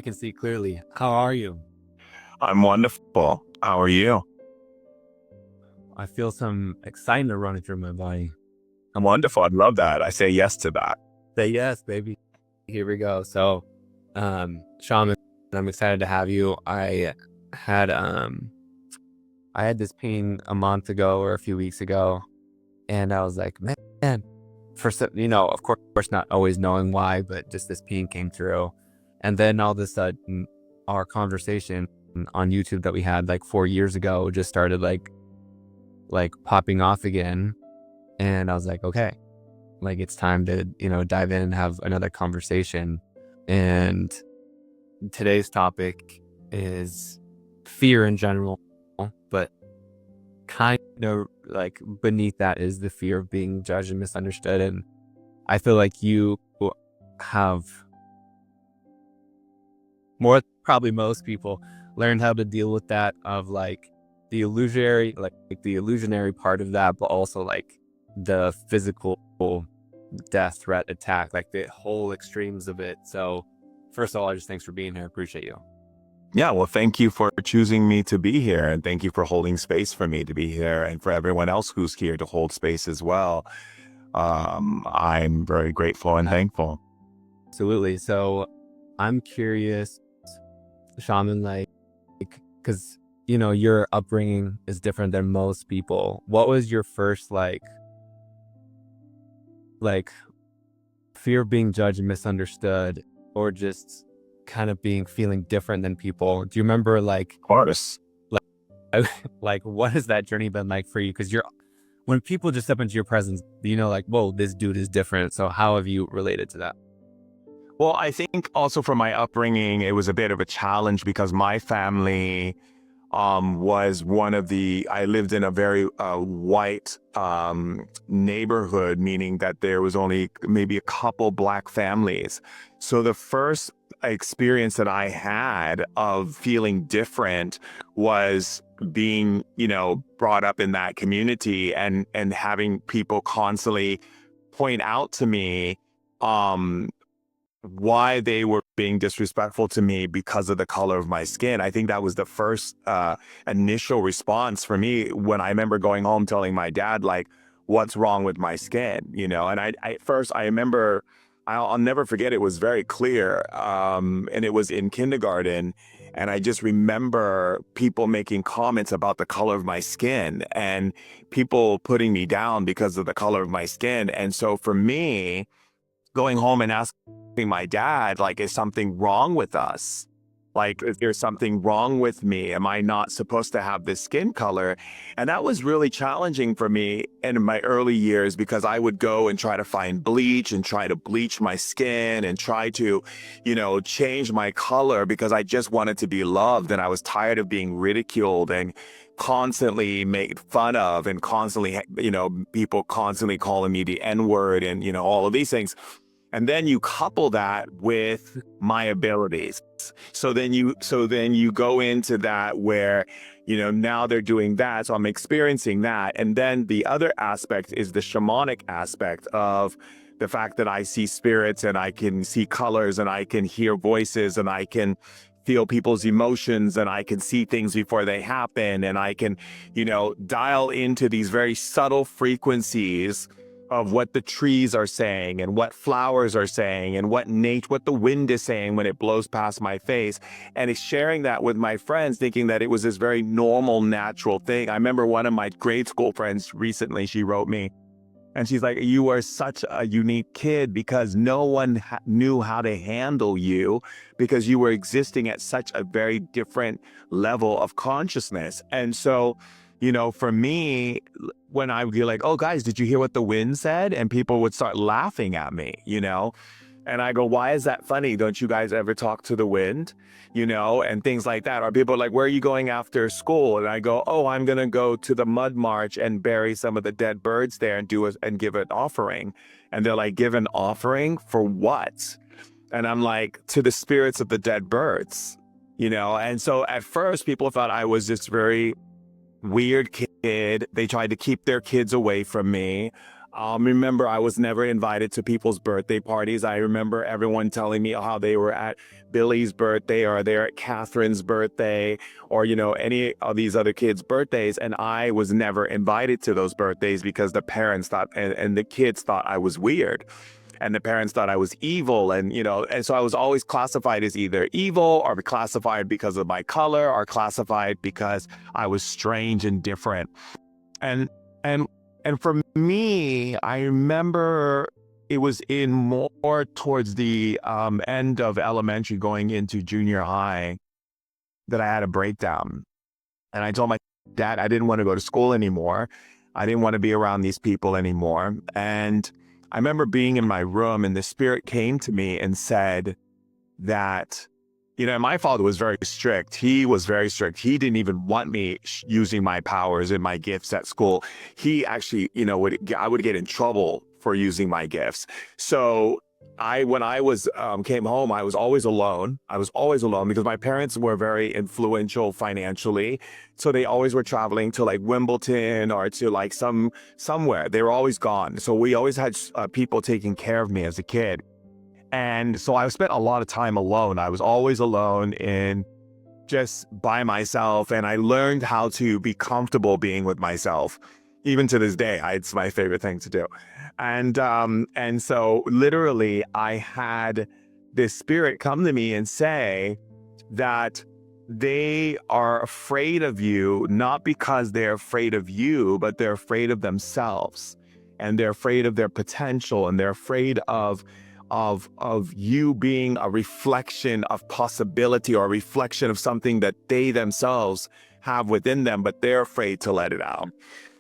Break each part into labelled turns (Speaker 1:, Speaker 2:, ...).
Speaker 1: we can see clearly. How are you?
Speaker 2: I'm wonderful. How are you?
Speaker 1: I feel some excitement running through my body.
Speaker 2: I'm wonderful. I'd love that. I say yes to that.
Speaker 1: Say yes, baby. Here we go. So, Shaman, I'm excited to have you. Had um I had this pain a month ago or a few weeks ago, and I was like, man, of course, not always knowing why, but just this pain came through, and then all of a sudden, our conversation on YouTube that we had like 4 years ago just started like popping off again, and I was like, okay, like it's time to dive in and have another conversation. And today's topic is fear in general, but kind of like beneath that is the fear of being judged and misunderstood. And I feel like you have, more probably most people, learned how to deal with that, of like the illusionary part of that, but also like the physical death threat attack, like the whole extremes of it. So first of all, I just thanks for being here. Appreciate you.
Speaker 2: Yeah, well, thank you for choosing me to be here. And thank you for holding space for me to be here and for everyone else who's here to hold space as well. I'm very grateful and thankful.
Speaker 1: Absolutely. So I'm curious, Shaman, like, because your upbringing is different than most people. What was your first like fear of being judged and misunderstood, or just kind of feeling different than people? Do you remember
Speaker 2: Of course.
Speaker 1: like what has that journey been like for you? Because when people just step into your presence, like, whoa, this dude is different. So how have you related to that?
Speaker 2: Well, I think also for my upbringing, it was a bit of a challenge because my family was I lived in a very white neighborhood, meaning that there was only maybe a couple Black families. So the first experience that I had of feeling different was being, brought up in that community and having people constantly point out to me why they were being disrespectful to me because of the color of my skin. I think that was the first initial response for me when I remember going home telling my dad, like, what's wrong with my skin, And I remember, I'll never forget, it was very clear. And it was in kindergarten. And I just remember people making comments about the color of my skin and people putting me down because of the color of my skin. And so for me, going home and asking my dad, like, is something wrong with us? Like, is there something wrong with me? Am I not supposed to have this skin color? And that was really challenging for me in my early years because I would go and try to find bleach and try to bleach my skin and try to, change my color because I just wanted to be loved. And I was tired of being ridiculed and constantly made fun of and constantly, people constantly calling me the N-word and, all of these things. And then you couple that with my abilities. So then you go into that where, now they're doing that. So I'm experiencing that. And then the other aspect is the shamanic aspect of the fact that I see spirits and I can see colors and I can hear voices and I can feel people's emotions and I can see things before they happen. And I can, dial into these very subtle frequencies of what the trees are saying and what flowers are saying and what the wind is saying when it blows past my face. And it's sharing that with my friends, thinking that it was this very normal, natural thing. I remember one of my grade school friends recently, she wrote me and she's like, you are such a unique kid because no one knew how to handle you because you were existing at such a very different level of consciousness. And so, for me, when I would be like, oh, guys, did you hear what the wind said? And people would start laughing at me, And I go, why is that funny? Don't you guys ever talk to the wind? And things like that. Or people are like, where are you going after school? And I go, oh, I'm going to go to the mud march and bury some of the dead birds there and give an offering. And they're like, give an offering for what? And I'm like, to the spirits of the dead birds, And so at first people thought I was this very weird kid. They tried to keep their kids away from me. Remember, I was never invited to people's birthday parties. I remember everyone telling me how they were at Billy's birthday or they're at Catherine's birthday or, any of these other kids' birthdays. And I was never invited to those birthdays because the parents thought and the kids thought I was weird. And the parents thought I was evil. And so I was always classified as either evil or classified because of my color or classified because I was strange and different. And and and for me, I remember it was in more towards the end of elementary going into junior high that I had a breakdown. And I told my dad I didn't want to go to school anymore. I didn't want to be around these people anymore. And I remember being in my room and the spirit came to me and said that, my father was very strict. He was very strict. He didn't even want me using my powers and my gifts at school. He actually, I would get in trouble for using my gifts. So when I was came home, I was always alone. I was always alone because my parents were very influential financially. So they always were traveling to like Wimbledon or to like somewhere. They were always gone. So we always had people taking care of me as a kid. And so I spent a lot of time alone. I was always alone and just by myself. And I learned how to be comfortable being with myself. Even to this day, it's my favorite thing to do. And so literally I had this spirit come to me and say that they are afraid of you, not because they're afraid of you, but they're afraid of themselves. And they're afraid of their potential, and they're afraid of you being a reflection of possibility or a reflection of something that they themselves have within them, but they're afraid to let it out.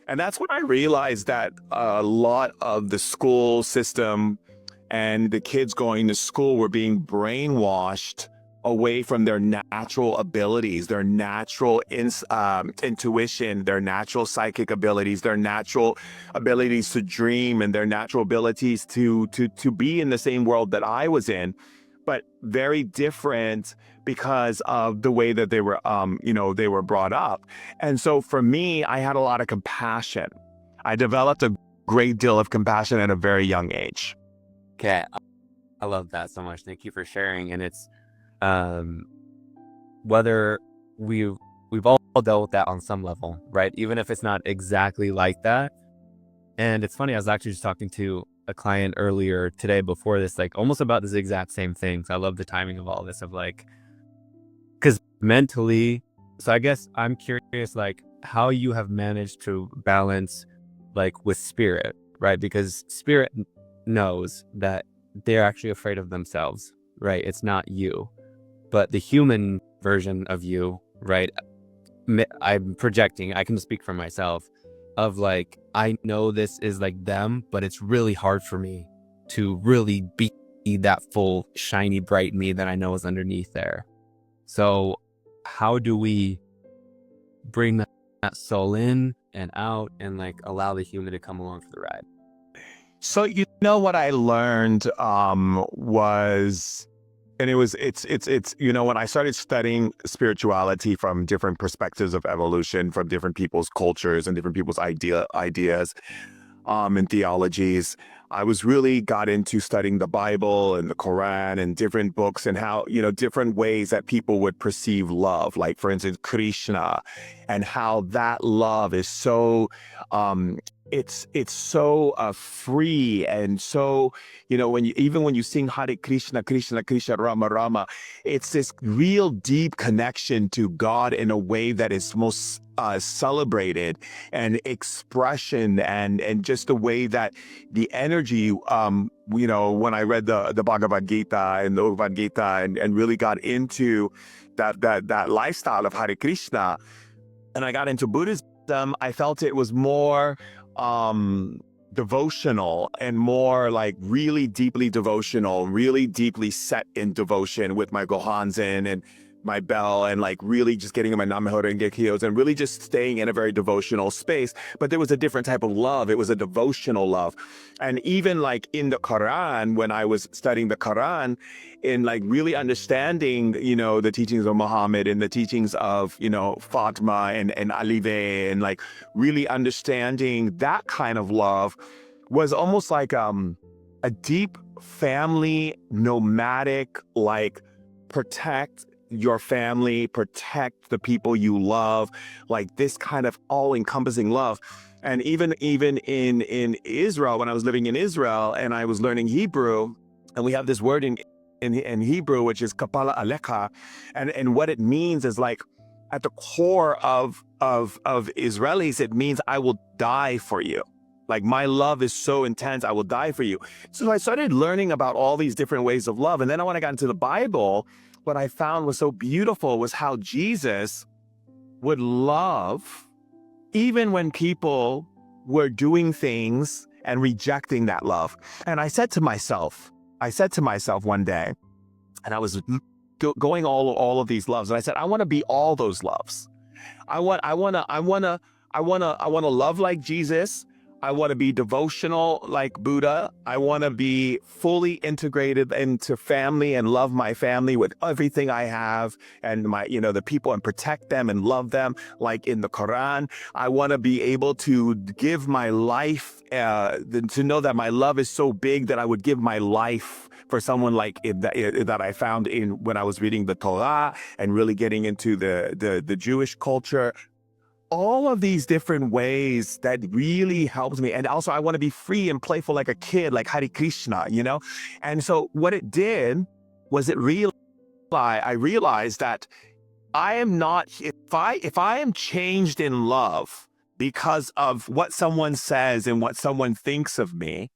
Speaker 2: And that's when I realized that a lot of the school system and the kids going to school were being brainwashed away from their natural abilities, their natural intuition, their natural psychic abilities, their natural abilities to dream, and their natural abilities to be in the same world that I was in, but very different because of the way that they were brought up. And so for me, I had a lot of compassion. I developed a great deal of compassion at a very young age.
Speaker 1: Okay, I love that so much. Thank you for sharing. And it's um, whether we've all dealt with that on some level, right? Even if it's not exactly like that. And it's funny, I was actually just talking to a client earlier today before this, like almost about this exact same thing. So I love the timing of all this of like, because mentally, so I guess I'm curious, like how you have managed to balance like with spirit, right? Because spirit knows that they're actually afraid of themselves, right? It's not you, but the human version of you, right? I'm projecting, I can speak for myself of like, I know this is like them, but it's really hard for me to really be that full, shiny, bright me that I know is underneath there. So how do we bring that soul in and out and like allow the human to come along for the ride?
Speaker 2: So what I learned was, and it's when I started studying spirituality from different perspectives of evolution, from different people's cultures and different people's ideas and theologies, I was really got into studying the Bible and the Quran and different books and how, different ways that people would perceive love, like for instance, Krishna, and how that love is so, it's so free and so, when you sing Hare Krishna, Krishna Krishna, Rama Rama, it's this real deep connection to God in a way that is most celebrated, and expression, and just the way that the energy, when I read the Bhagavad Gita and the Bhagavad Gita and really got into that lifestyle of Hare Krishna, and I got into Buddhism, I felt it was more devotional and more like really deeply devotional, really deeply set in devotion with my Gohanzen and my bell, and like really just getting in my Namahora and Gekiyos and really just staying in a very devotional space. But there was a different type of love. It was a devotional love. And even like in the Quran, when I was studying the Quran, in like really understanding, the teachings of Muhammad and the teachings of, Fatima and Ali, and like really understanding that kind of love was almost like a deep family, nomadic, like protect your family, protect the people you love, like this kind of all-encompassing love. And even in Israel, when I was living in Israel and I was learning Hebrew, and we have this word in Hebrew, which is kapala aleka, and what it means is like at the core of Israelis, it means I will die for you. Like my love is so intense, I will die for you. So I started learning about all these different ways of love. And then when I got into the Bible, what I found was so beautiful was how Jesus would love even when people were doing things and rejecting that love. And I said to myself one day, and I was going all of these loves, and I said, I want to be all those loves. I want to love like Jesus. I want to be devotional like Buddha. I want to be fully integrated into family and love my family with everything I have and my, the people, and protect them and love them like in the Quran. I want to be able to give my life, to know that my love is so big that I would give my life for someone like that I found when I was reading the Torah and really getting into the Jewish culture. All of these different ways that really helps me. And also I want to be free and playful like a kid, like Hare Krishna, And so what it did was I realized that I am not, if I am changed in love because of what someone says and what someone thinks of me,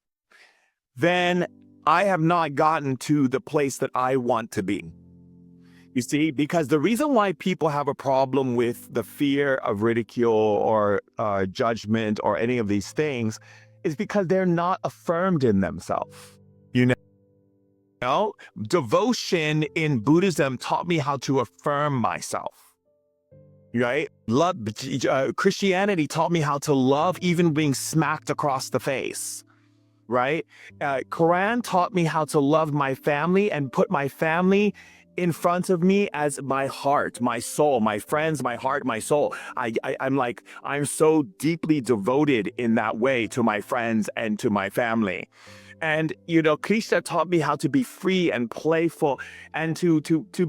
Speaker 2: then I have not gotten to the place that I want to be. You see, because the reason why people have a problem with the fear of ridicule or judgment or any of these things is because they're not affirmed in themselves. Devotion in Buddhism taught me how to affirm myself. Right? Christianity taught me how to love even being smacked across the face. Right? Quran taught me how to love my family and put my family in front of me as my heart, my soul, my friends, my heart, my soul. I'm so deeply devoted in that way to my friends and to my family. And Krishna taught me how to be free and playful, and to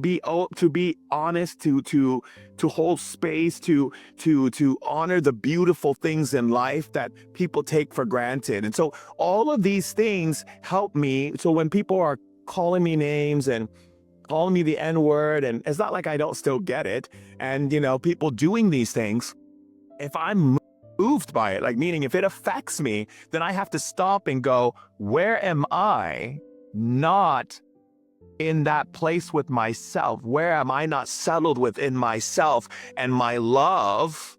Speaker 2: be honest, to hold space, to honor the beautiful things in life that people take for granted. And so all of these things help me. So when people are calling me names and calling me the N-word, and it's not like I don't still get it, and people doing these things, if I'm moved by it, like meaning if it affects me, then I have to stop and go, where am I not in that place with myself? Where am I not settled within myself and my love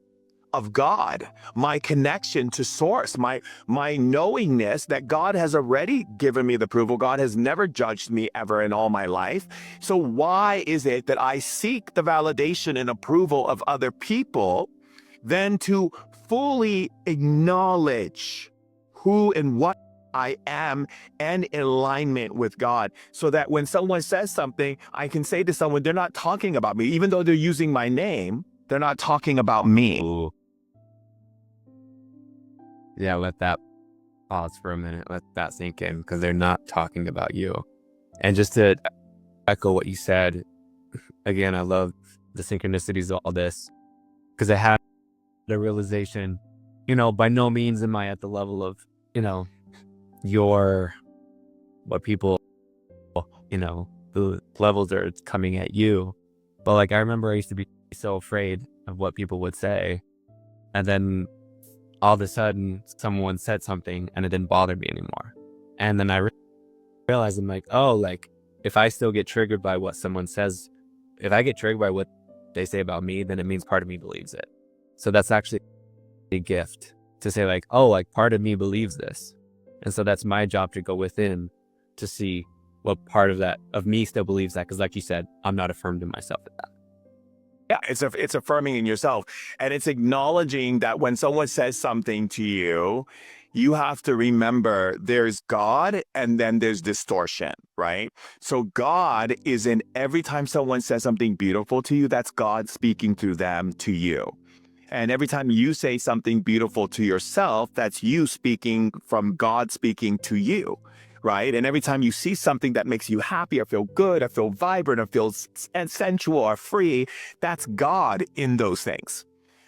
Speaker 2: of God, my connection to source, my knowingness that God has already given me the approval. God has never judged me ever in all my life. So why is it that I seek the validation and approval of other people than to fully acknowledge who and what I am and in alignment with God, so that when someone says something, I can say to someone, they're not talking about me. Even though they're using my name, they're not talking about me.
Speaker 1: Ooh. Yeah, let that pause for a minute. Let that sink in, because they're not talking about you. And just to echo what you said, again, I love the synchronicities of all this, because I had the realization, by no means am I at the level of, what people, the levels are coming at you. But like, I remember I used to be so afraid of what people would say. And then all of a sudden someone said something and it didn't bother me anymore. And then I realized, I'm like, oh, like if I still get triggered by what someone says, if I get triggered by what they say about me, then it means part of me believes it. So that's actually a gift to say like, oh, like part of me believes this. And so that's my job to go within to see what part of me still believes that. Because like you said, I'm not affirmed in myself at that.
Speaker 2: Yeah, it's affirming in yourself, and it's acknowledging that when someone says something to you, you have to remember there's God and then there's distortion, right? So God is in every time someone says something beautiful to you, that's God speaking through them to you. And every time you say something beautiful to yourself, that's you speaking from God speaking to you, right? And every time you see something that makes you happy or feel good or feel vibrant or feel sensual or free, that's God in those things.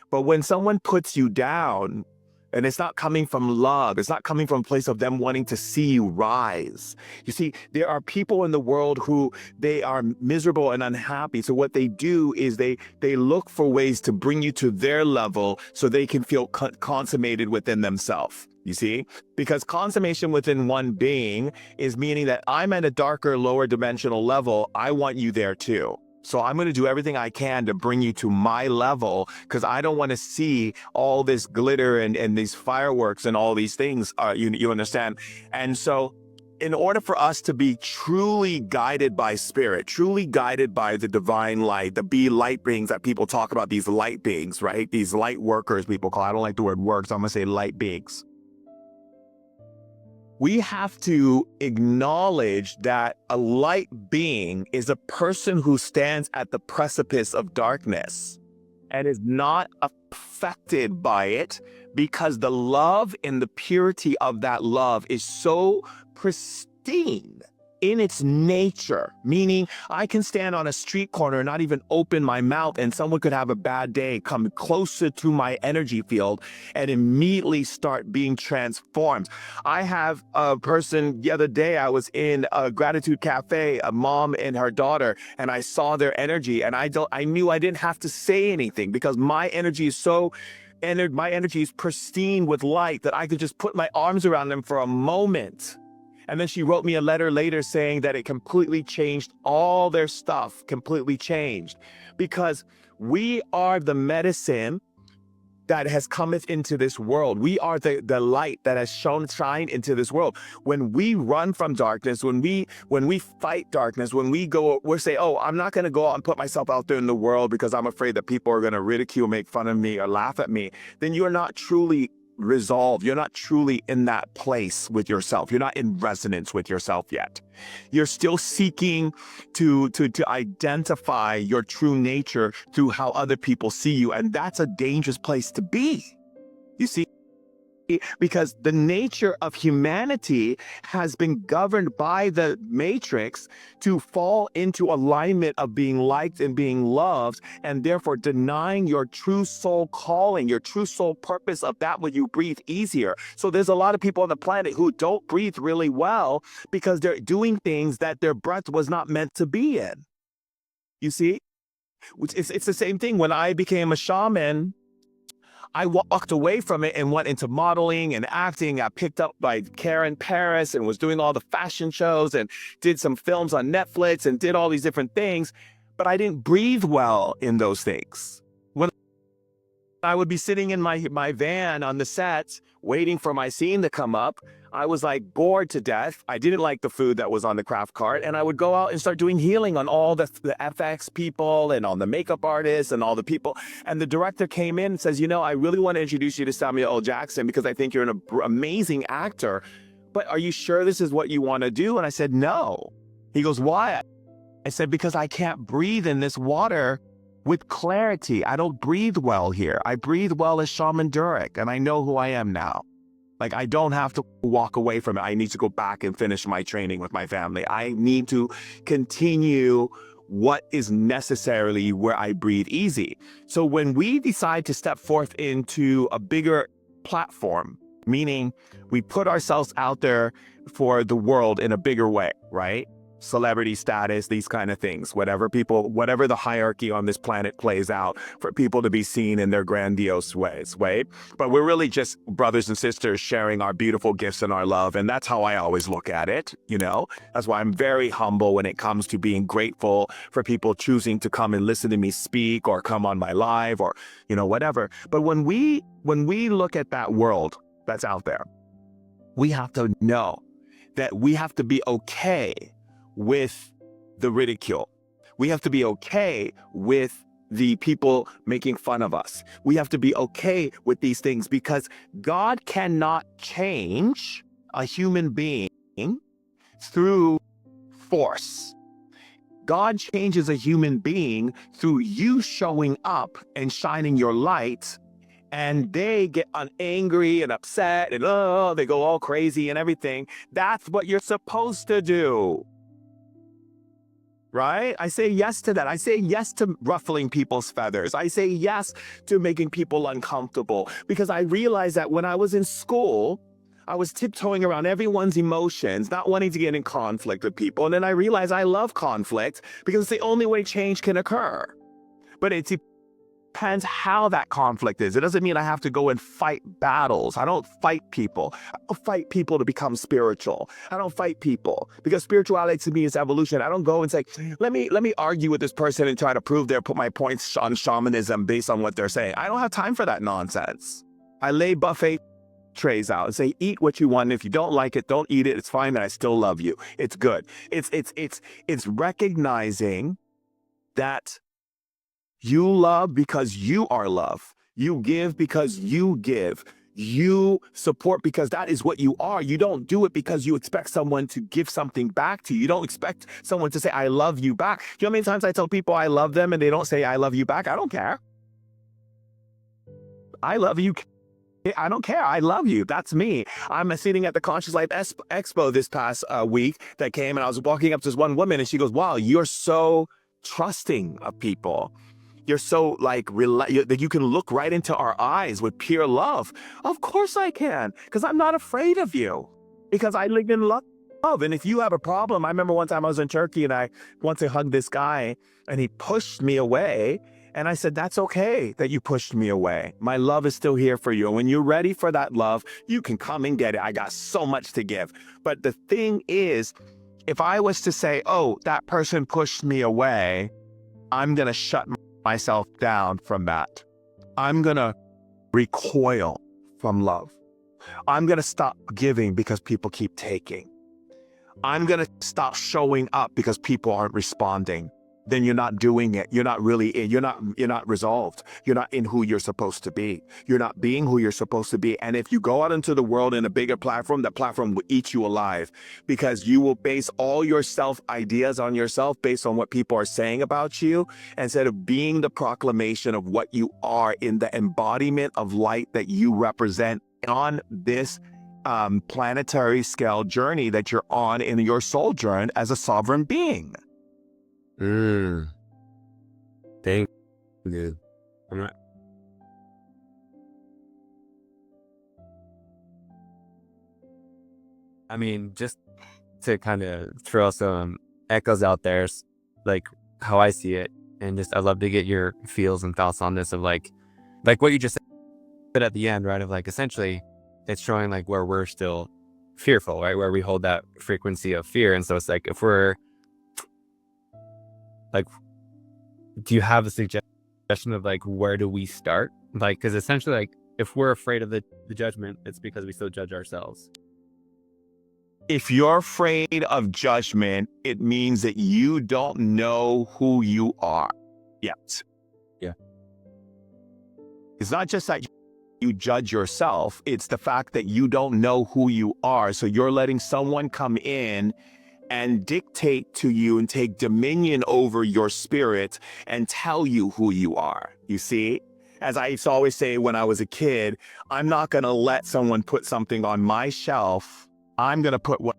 Speaker 2: But when someone puts you down, and it's not coming from love, it's not coming from a place of them wanting to see you rise. You see, there are people in the world who they are miserable and unhappy. So what they do is they look for ways to bring you to their level so they can feel consummated within themselves. You see, because consummation within one being is meaning that I'm at a darker, lower dimensional level. I want you there too. So I'm going to do everything I can to bring you to my level, because I don't want to see all this glitter and these fireworks and all these things. You understand? And so in order for us to be truly guided by spirit, truly guided by the divine light, the be light beings that people talk about, these light beings, right? These light workers, people call it. I don't like the word work, so I'm going to say light beings. We have to acknowledge that a light being is a person who stands at the precipice of darkness and is not affected by it, because the love and the purity of that love is so pristine in its nature, meaning I can stand on a street corner and not even open my mouth, and someone could have a bad day, come closer to my energy field and immediately start being transformed. I have a person the other day, I was in a gratitude cafe, a mom and her daughter, and I saw their energy, and I knew I didn't have to say anything, because my energy is so my energy is pristine with light that I could just put my arms around them for a moment. And then she wrote me a letter later saying that it completely changed all their stuff, completely changed, because we are the medicine that has cometh into this world. We are the light that has shine into this world. When we run from darkness, when we fight darkness, when we say, oh, I'm not going to go out and put myself out there in the world because I'm afraid that people are going to ridicule, make fun of me, or laugh at me, then you're not truly resolved. You're not truly in that place with yourself. You're not in resonance with yourself yet. You're still seeking to identify your true nature through how other people see you. And that's a dangerous place to be. You see, because the nature of humanity has been governed by the matrix to fall into alignment of being liked and being loved, and therefore denying your true soul calling, your true soul purpose of that when you breathe easier. So there's a lot of people on the planet who don't breathe really well because they're doing things that their breath was not meant to be in. You see, it's the same thing. When I became a shaman, I walked away from it and went into modeling and acting. I picked up by Karen Paris and was doing all the fashion shows and did some films on Netflix and did all these different things. But I didn't breathe well in those things. When I would be sitting in my van on the set, waiting for my scene to come up, I was like bored to death. I didn't like the food that was on the craft cart. And I would go out and start doing healing on all the FX people and on the makeup artists and all the people. And the director came in and says, you know, I really want to introduce you to Samuel L. Jackson because I think you're an amazing actor. But are you sure this is what you want to do? And I said, no. He goes, why? I said, because I can't breathe in this water with clarity. I don't breathe well here. I breathe well as Shaman Durek, and I know who I am now. Like, I don't have to walk away from it. I need to go back and finish my training with my family. I need to continue what is necessarily where I breathe easy. So when we decide to step forth into a bigger platform, meaning we put ourselves out there for the world in a bigger way, right? Celebrity status, these kind of things, whatever the hierarchy on this planet plays out for people to be seen in their grandiose ways, right? But we're really just brothers and sisters sharing our beautiful gifts and our love. And that's how I always look at it, you know? That's why I'm very humble when it comes to being grateful for people choosing to come and listen to me speak or come on my live or, you know, whatever. But when we look at that world that's out there, we have to know that we have to be okay with the ridicule. We have to be okay with the people making fun of us. We have to be okay with these things because God cannot change a human being through force. God changes a human being through you showing up and shining your light and they get angry and upset and oh, they go all crazy and everything. That's what you're supposed to do. Right? I say yes to that. I say yes to ruffling people's feathers. I say yes to making people uncomfortable because I realized that when I was in school, I was tiptoeing around everyone's emotions, not wanting to get in conflict with people. And then I realized I love conflict because it's the only way change can occur. But it depends how that conflict is. It doesn't mean I have to go and fight battles. I don't fight people. I don't fight people to become spiritual. I don't fight people because spirituality to me is evolution. I don't go and say, let me argue with this person and try to put my points on shamanism based on what they're saying. I don't have time for that nonsense. I lay buffet trays out and say, eat what you want. If you don't like it, don't eat it. It's fine. And I still love you. It's good. It's recognizing that you love because you are love. You give because you give. You support because that is what you are. You don't do it because you expect someone to give something back to you. You don't expect someone to say, I love you back. You know how many times I tell people I love them and they don't say, I love you back? I don't care. I love you. I don't care. I love you. That's me. I'm sitting at the Conscious Life Expo this past week that came, and I was walking up to this one woman and she goes, wow, you're so trusting of people. You're so that you can look right into our eyes with pure love. Of course I can, because I'm not afraid of you, because I live in love. And if you have a problem, I remember one time I was in Turkey and I wanted to hug this guy and he pushed me away. And I said, that's okay that you pushed me away. My love is still here for you. And when you're ready for that love, you can come and get it. I got so much to give. But the thing is, if I was to say, oh, that person pushed me away, I'm going to shut myself down from that. I'm going to recoil from love. I'm going to stop giving because people keep taking. I'm going to stop showing up because people aren't responding. Then you're not doing it. You're not really in. You're not resolved. You're not in who you're supposed to be. You're not being who you're supposed to be. And if you go out into the world in a bigger platform, that platform will eat you alive, because you will base all your self ideas on yourself based on what people are saying about you, instead of being the proclamation of what you are in the embodiment of light that you represent on this planetary scale journey that you're on in your soul journey as a sovereign being.
Speaker 1: Thank you. I mean, just to kind of throw some echoes out there, like how I see it, and just I'd love to get your feels and thoughts on this of like what you just said at the end, right? Of like essentially, it's showing like where we're still fearful, right? Where we hold that frequency of fear, and so it's like if we're like, do you have a suggestion of like where do we start? Like, because essentially, like if we're afraid of the judgment, it's because we still judge ourselves.
Speaker 2: If you're afraid of judgment, it means that you don't know who you are yet.
Speaker 1: Yeah.
Speaker 2: It's not just that you judge yourself. It's the fact that you don't know who you are. So you're letting someone come in and dictate to you and take dominion over your spirit and tell you who you are. You see? As I used to always say when I was a kid, I'm not going to let someone put something on my shelf. I'm going to put what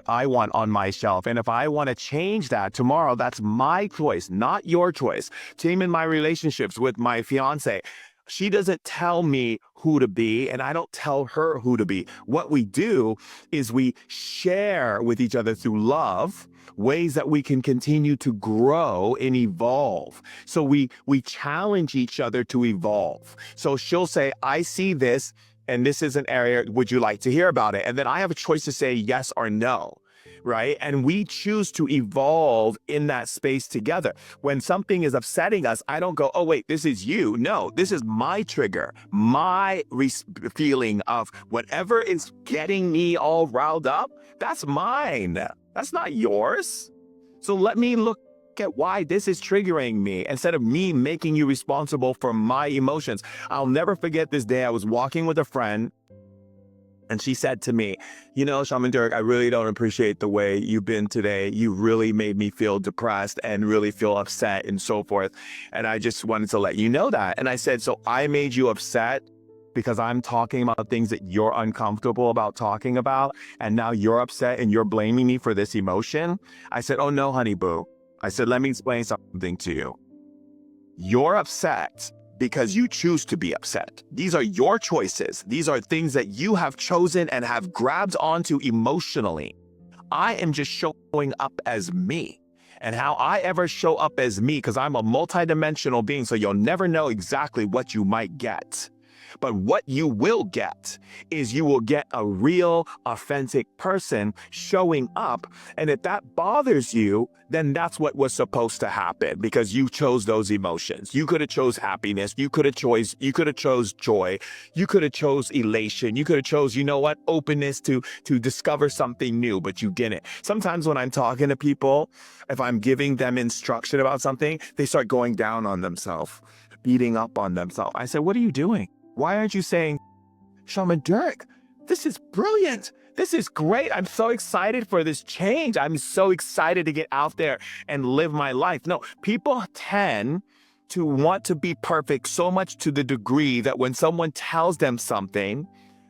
Speaker 2: I want on my shelf. And if I want to change that tomorrow, that's my choice, not your choice. Same in my relationships with my fiance. She doesn't tell me who to be, and I don't tell her who to be. What we do is we share with each other through love ways that we can continue to grow and evolve. So we challenge each other to evolve. So she'll say, I see this, and this is an area, would you like to hear about it? And then I have a choice to say yes or no. Right? And we choose to evolve in that space together. When something is upsetting us, I don't go, oh, wait, this is you. No, this is my trigger, my feeling of whatever is getting me all riled up. That's mine. That's not yours. So let me look at why this is triggering me instead of me making you responsible for my emotions. I'll never forget this day. I was walking with a friend And she said to me, you know, Shaman Durek, I really don't appreciate the way you've been today. You really made me feel depressed and really feel upset and so forth. And I just wanted to let you know that. And I said, so I made you upset because I'm talking about things that you're uncomfortable about talking about. And now you're upset and you're blaming me for this emotion. I said, oh no, honey boo. I said, let me explain something to you. You're upset because you choose to be upset. These are your choices. These are things that you have chosen and have grabbed onto emotionally. I am just showing up as me. And how I ever show up as me, because I'm a multidimensional being, so you'll never know exactly what you might get. But what you will get is you will get a real, authentic person showing up. And if that bothers you, then that's what was supposed to happen because you chose those emotions. You could have chose happiness. You could have chose joy. You could have chose elation. You could have chose, you know what, openness to discover something new, but you didn't. Sometimes when I'm talking to people, if I'm giving them instruction about something, they start going down on themselves, beating up on themselves. I said, what are you doing? Why aren't you saying, Shaman Durek, this is brilliant. This is great. I'm so excited for this change. I'm so excited to get out there and live my life. No, people tend to want to be perfect so much to the degree that when someone tells them something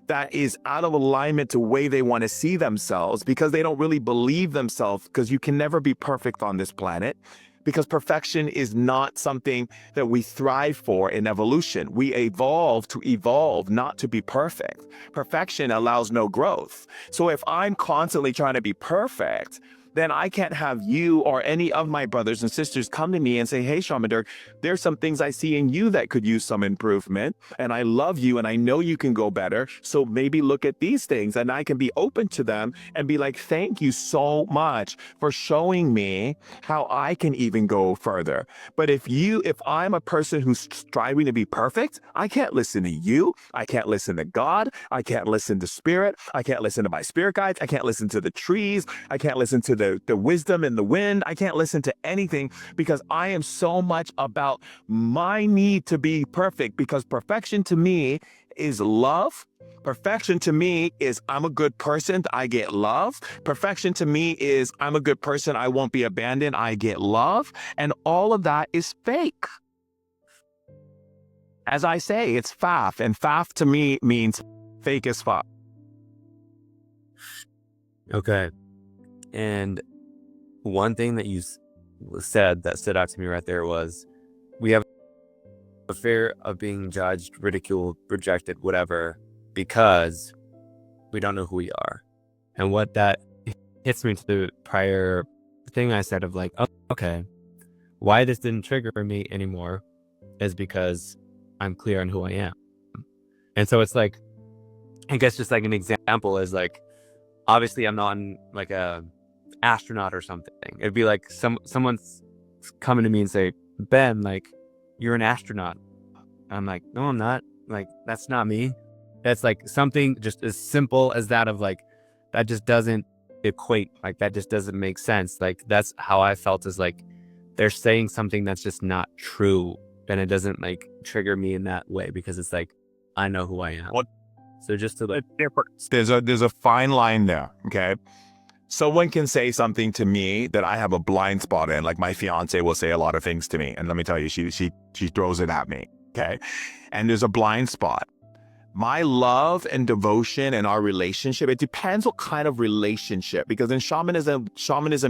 Speaker 2: that is out of alignment to the way they want to see themselves, because they don't really believe themselves, because you can never be perfect on this planet, because perfection is not something that we thrive for in evolution. We evolve to evolve, not to be perfect. Perfection allows no growth. So if I'm constantly trying to be perfect, then I can't have you or any of my brothers and sisters come to me and say, hey, Shaman Durek, there's some things I see in you that could use some improvement. And I love you and I know you can go better. So maybe look at these things, and I can be open to them and be like, thank you so much for showing me how I can even go further. But if I'm a person who's striving to be perfect, I can't listen to you. I can't listen to God. I can't listen to spirit. I can't listen to my spirit guides. I can't listen to the trees. I can't listen to the wisdom in the wind. I can't listen to anything because I am so much about my need to be perfect, because perfection to me is love. Perfection to me is I'm a good person, I get love. Perfection to me is I'm a good person, I won't be abandoned, I get love. And all of that is fake. As I say, it's faff, and faff to me means fake as fuck.
Speaker 1: Okay. And one thing that you said that stood out to me right there was we have a fear of being judged, ridiculed, rejected, whatever, because we don't know who we are. And what that hits me to the prior thing I said of like, oh, okay, why this didn't trigger me anymore is because I'm clear on who I am. And so it's like, I guess just like an example is like, obviously I'm not like a astronaut or something. It'd be like someone's coming to me and say, Ben, like, you're an astronaut. I'm like, no, I'm not. Like, that's not me. That's like something just as simple as that of like, that just doesn't equate. Like, that just doesn't make sense. Like, that's how I felt, is like, they're saying something that's just not true. And it doesn't like trigger me in that way because it's like, I know who I am.
Speaker 2: What?
Speaker 1: So just to like,
Speaker 2: There's a fine line there, okay? Someone can say something to me that I have a blind spot in. Like my fiance will say a lot of things to me, and let me tell you, she throws it at me, okay? And there's a blind spot. My love and devotion and our relationship, it depends what kind of relationship, because in shamanism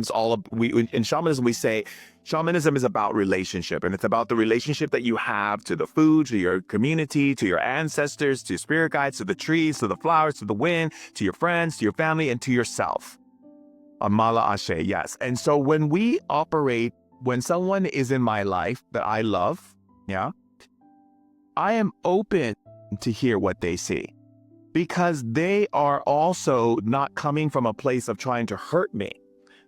Speaker 2: is all, in shamanism we say shamanism is about relationship, and it's about the relationship that you have to the food, to your community, to your ancestors, to your spirit guides, to the trees, to the flowers, to the wind, to your friends, to your family, and to yourself. Amala Ashe, yes. And so when we operate, when someone is in my life that I love, yeah, I am open to hear what they see, because they are also not coming from a place of trying to hurt me.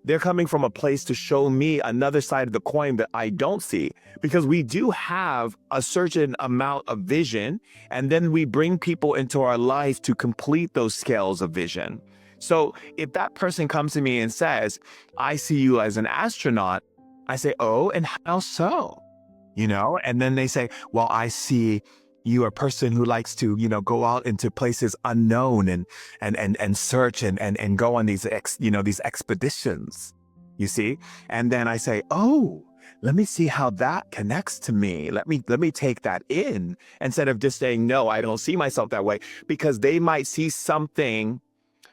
Speaker 2: They're coming from a place to show me another side of the coin that I don't see, because we do have a certain amount of vision, and then we bring people into our life to complete those scales of vision. So if that person comes to me and says, I see you as an astronaut, I say, oh, and how so? You know, and then they say, well, I see, you are a person who likes to, go out into places unknown and search and go on these these expeditions, you see? And then I say, oh, let me see how that connects to me. Let me take that in instead of just saying, no, I don't see myself that way, because they might see something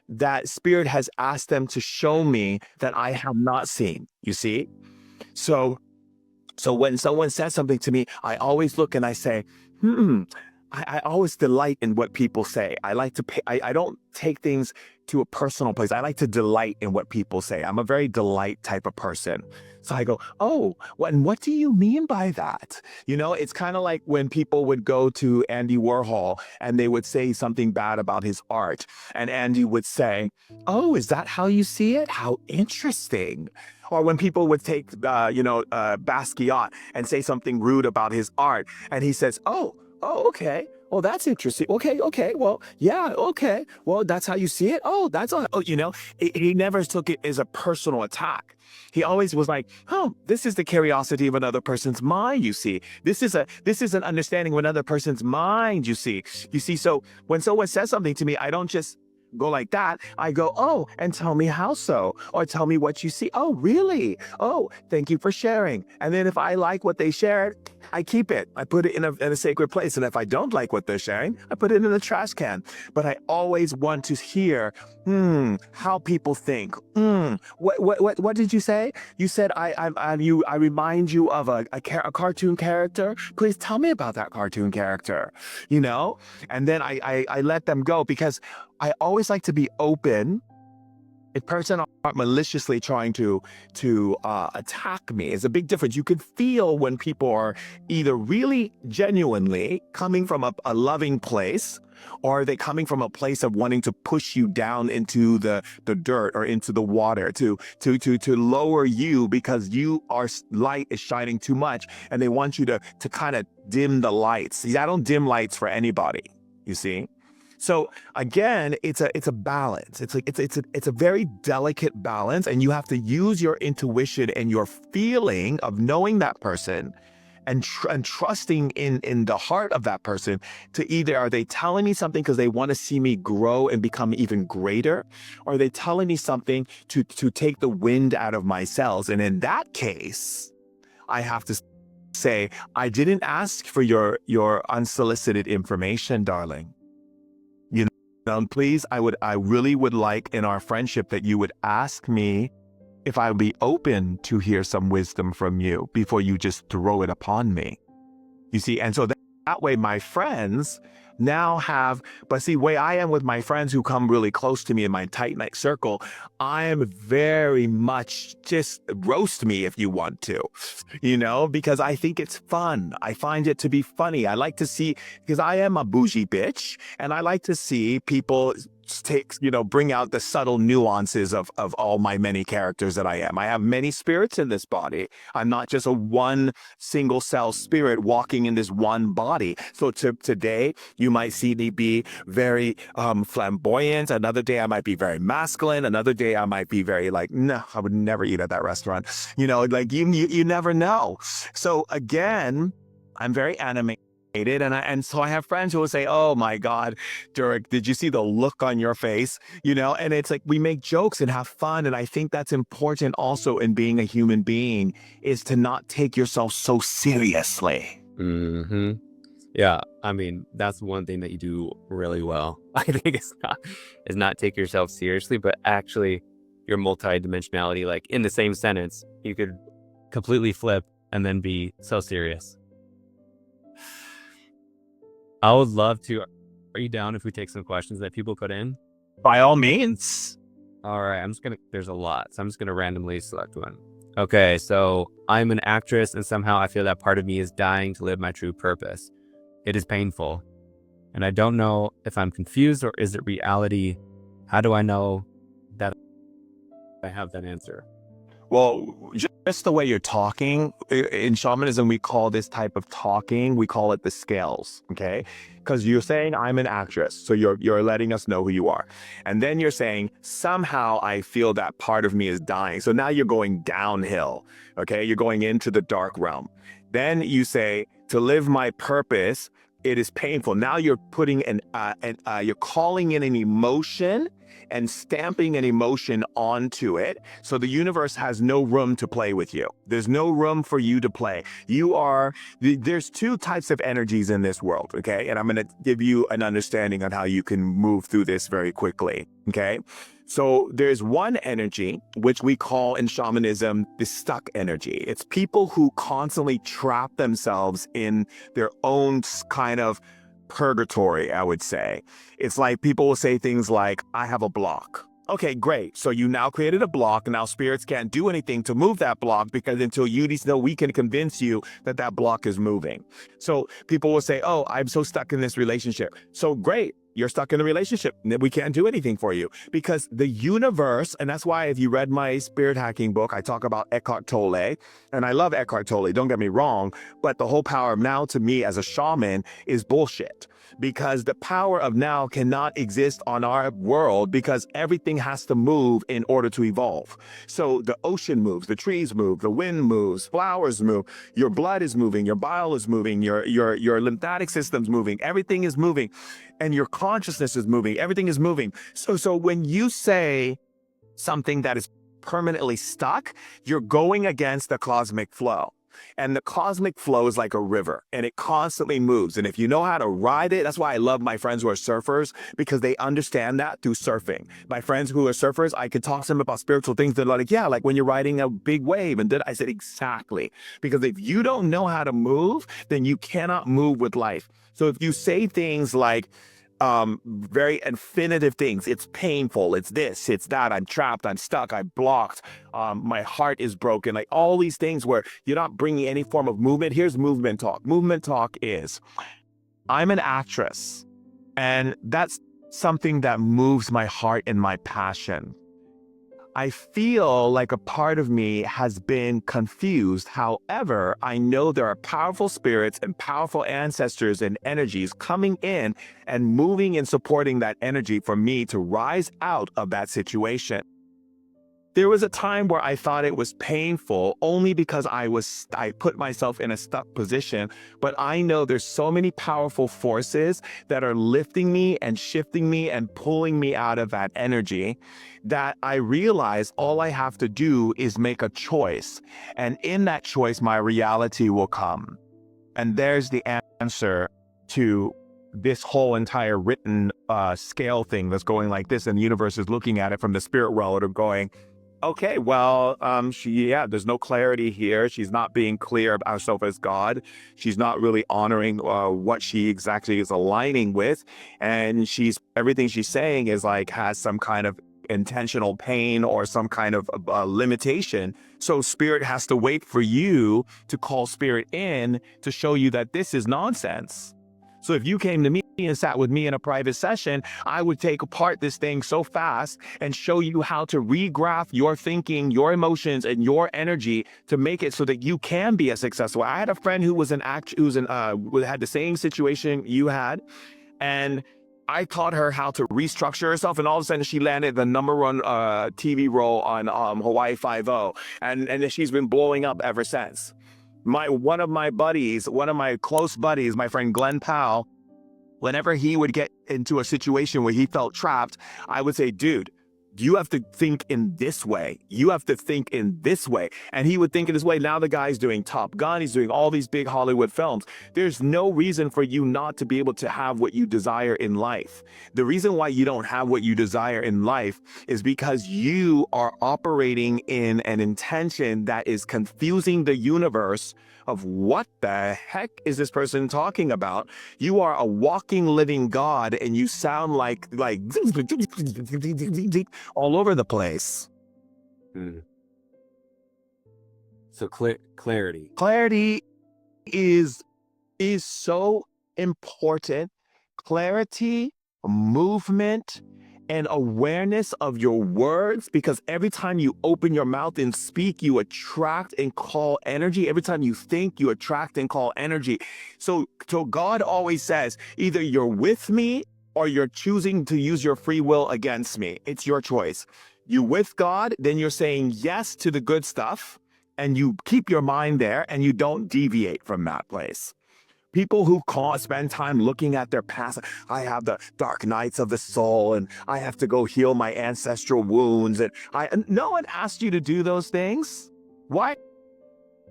Speaker 2: that spirit has asked them to show me that I have not seen, you see? So when someone says something to me, I always look and I say, I always delight in what people say. I like to pay, I don't take things to a personal place. I like to delight in what people say. I'm a very delight type of person. So I go, oh, and what do you mean by that? It's kind of like when people would go to Andy Warhol and they would say something bad about his art. And Andy would say, oh, is that how you see it? How interesting. Or when people would take, Basquiat and say something rude about his art, and he says, oh, okay. Well, that's interesting. Okay. Well, yeah, okay. Well, that's how you see it. Oh, that's all. Oh, he never took it as a personal attack. He always was like, oh, this is the curiosity of another person's mind, you see. This is an understanding of another person's mind, you see. So when someone says something to me, I don't just go like that. I go, oh, and tell me how so, or tell me what you see. Oh, really? Oh, thank you for sharing. And then if I like what they shared, I keep it. I put it in a sacred place. And if I don't like what they're sharing, I put it in the trash can. But I always want to hear, how people think. What did you say? You said I remind you of a cartoon character. Please tell me about that cartoon character. And then I let them go, because I always like to be open. A person aren't maliciously trying to attack me. It's a big difference. You can feel when people are either really genuinely coming from a loving place, or are they coming from a place of wanting to push you down into the dirt or into the water to lower you, because light is shining too much, and they want you to kind of dim the lights. See, I don't dim lights for anybody, you see? So again, it's a balance. It's a very delicate balance, and you have to use your intuition and your feeling of knowing that person and trusting in the heart of that person to either, are they telling me something because they want to see me grow and become even greater, or are they telling me something to take the wind out of my sails? And in that case, I have to say, I didn't ask for your unsolicited information, darling. Please, I really would like in our friendship that you would ask me if I would be open to hear some wisdom from you before you just throw it upon me. You see, and so that way my friends now have, but see, way I am with my friends who come really close to me in my tight-knit circle, I am very much just roast me if you want to, because I think it's fun. I find it to be funny. I like to see, because I am a bougie bitch, and I like to see people bring out the subtle nuances of all my many characters that I am. I have many spirits in this body. I'm not just a one single cell spirit walking in this one body. So today you might see me be very flamboyant. Another day I might be very masculine. Another day I might be very like, no, I would never eat at that restaurant. You never know. So again, I'm very animated. And so I have friends who will say, oh my God, Durek, did you see the look on your face? And it's like, we make jokes and have fun. And I think that's important also in being a human being, is to not take yourself so seriously.
Speaker 1: Mm-hmm. Yeah. I mean, that's one thing that you do really well. I think is not take yourself seriously, but actually your multidimensionality, like in the same sentence, you could completely flip and then be so serious. I would love to. Are you down if we take some questions that people put in?
Speaker 2: By all means.
Speaker 1: All right. There's a lot. So I'm just going to randomly select one. Okay. So I'm an actress, and somehow I feel that part of me is dying to live my true purpose. It is painful. And I don't know if I'm confused or is it reality. How do I know that I have that answer?
Speaker 2: Well, just the way you're talking, in shamanism, we call this type of talking, we call it the scales, okay? Because you're saying I'm an actress, so you're letting us know who you are. And then you're saying, somehow I feel that part of me is dying. So now you're going downhill, okay? You're going into the dark realm. Then you say, to live my purpose, It is painful. Now you're putting you're calling in an emotion and stamping an emotion onto it. So the universe has no room to play with you. There's no room for you to play. There's two types of energies in this world, okay? And I'm going to give you an understanding on how you can move through this very quickly, okay? So there's one energy, which we call in shamanism, the stuck energy. It's people who constantly trap themselves in their own kind of purgatory, I would say. It's like people will say things like, I have a block. Okay, great. So you now created a block, and now spirits can't do anything to move that block, because until you know, we can convince you that that block is moving. So people will say, oh, I'm so stuck in this relationship. So great. You're stuck in a relationship. We can't do anything for you, because the universe, and that's why if you read my spirit hacking book, I talk about Eckhart Tolle, and I love Eckhart Tolle, don't get me wrong, but the whole power of now to me as a shaman is bullshit, because the power of now cannot exist on our world, because everything has to move in order to evolve. So the ocean moves, the trees move, the wind moves, flowers move, your blood is moving, your bile is moving, your lymphatic system's moving, everything is moving. And your consciousness is moving. Everything is moving. So when you say something that is permanently stuck, you're going against the cosmic flow. And the cosmic flow is like a river, and it constantly moves. And if you know how to ride it, that's why I love my friends who are surfers, because they understand that through surfing. My friends who are surfers, I could talk to them about spiritual things. They're like, yeah, like when you're riding a big wave. And then I said, exactly. Because if you don't know how to move, then you cannot move with life. So if you say things like, very infinitive things, it's painful, it's this, it's that, I'm trapped, I'm stuck, I'm blocked, my heart is broken, like all these things where you're not bringing any form of movement. Here's movement talk. Movement talk is, I'm an actress, and that's something that moves my heart and my passion. I feel like a part of me has been confused. However, I know there are powerful spirits and powerful ancestors and energies coming in and moving and supporting that energy for me to rise out of that situation. There was a time where I thought it was painful only because I put myself in a stuck position, but I know there's so many powerful forces that are lifting me and shifting me and pulling me out of that energy, that I realize all I have to do is make a choice. And in that choice, my reality will come. And there's the answer to this whole entire written scale thing that's going like this, and the universe is looking at it from the spirit world of going, okay, well, there's no clarity here. She's not being clear about herself as God. She's not really honoring what she exactly is aligning with. And everything she's saying is like, has some kind of intentional pain or some kind of limitation. So spirit has to wait for you to call spirit in to show you that this is nonsense. So if you came to me and sat with me in a private session, I would take apart this thing so fast and show you how to regraph your thinking, your emotions, and your energy to make it so that you can be a successful. I had a friend who was had the same situation you had, and I taught her how to restructure herself, and all of a sudden she landed the #1 TV role on Hawaii Five-0, and she's been blowing up ever since. One of my close buddies, my friend Glenn Powell, whenever he would get into a situation where he felt trapped, I would say, dude, you have to think in this way. You have to think in this way. And he would think in this way. Now the guy's doing Top Gun. He's doing all these big Hollywood films. There's no reason for you not to be able to have what you desire in life. The reason why you don't have what you desire in life is because you are operating in an intention that is confusing the universe of what the heck is this person talking about. You are a walking, living God, and you sound like all over the place.
Speaker 1: So clarity.
Speaker 2: Clarity is so important. Clarity, movement, and awareness of your words, because every time you open your mouth and speak, you attract and call energy. Every time you think, you attract and call energy. So God always says, either you're with me or you're choosing to use your free will against me. It's your choice. You with God, then you're saying yes to the good stuff, and you keep your mind there and you don't deviate from that place. People who spend time looking at their past. I have the dark nights of the soul, and I have to go heal my ancestral wounds. And no one asked you to do those things. Why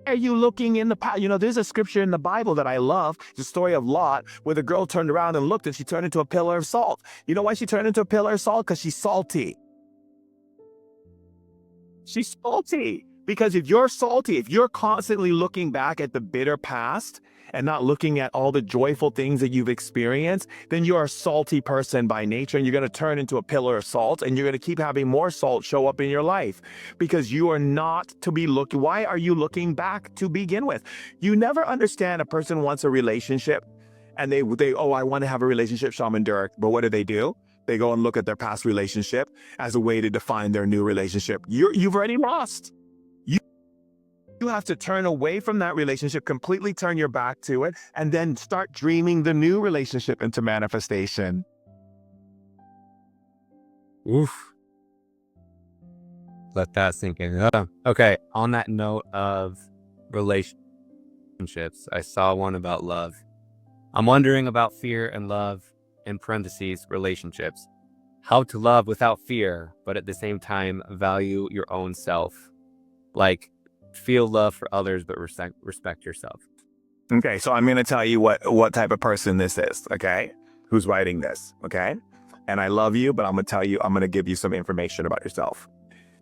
Speaker 2: are you looking in the past? You know, there's a scripture in the Bible that I love, the story of Lot, where the girl turned around and looked and she turned into a pillar of salt. You know why she turned into a pillar of salt? Because she's salty. She's salty. Because if you're salty, if you're constantly looking back at the bitter past and not looking at all the joyful things that you've experienced, then you're a salty person by nature, and you're going to turn into a pillar of salt, and you're going to keep having more salt show up in your life because you are not to be looking. Why are you looking back to begin with? You never understand a person wants a relationship and oh, I want to have a relationship, Shaman Durek. But what do? They go and look at their past relationship as a way to define their new relationship. You've already lost. You have to turn away from that relationship, completely turn your back to it, and then start dreaming the new relationship into manifestation.
Speaker 1: Oof. Let that sink in. Okay, on that note of relationships, I saw one about love. I'm wondering about fear and love, in parentheses, relationships. How to love without fear, but at the same time, value your own self. Like, feel love for others, but respect yourself.
Speaker 2: Okay, so I'm going to tell you what type of person this is, okay? Who's writing this, okay? And I love you, but I'm going to give you some information about yourself.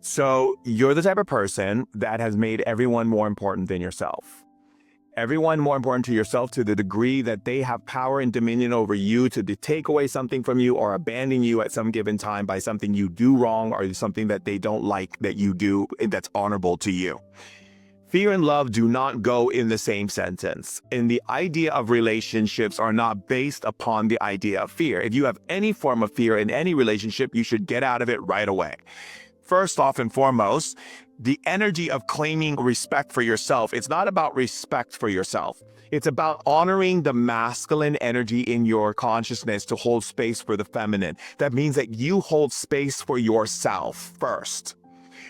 Speaker 2: So you're the type of person that has made everyone more important than yourself. Everyone more important to yourself to the degree that they have power and dominion over you to take away something from you or abandon you at some given time by something you do wrong or something that they don't like that you do that's honorable to you. Fear and love do not go in the same sentence. And the idea of relationships are not based upon the idea of fear. If you have any form of fear in any relationship, you should get out of it right away. First off and foremost, the energy of claiming respect for yourself, it's not about respect for yourself. It's about honoring the masculine energy in your consciousness to hold space for the feminine. That means that you hold space for yourself first.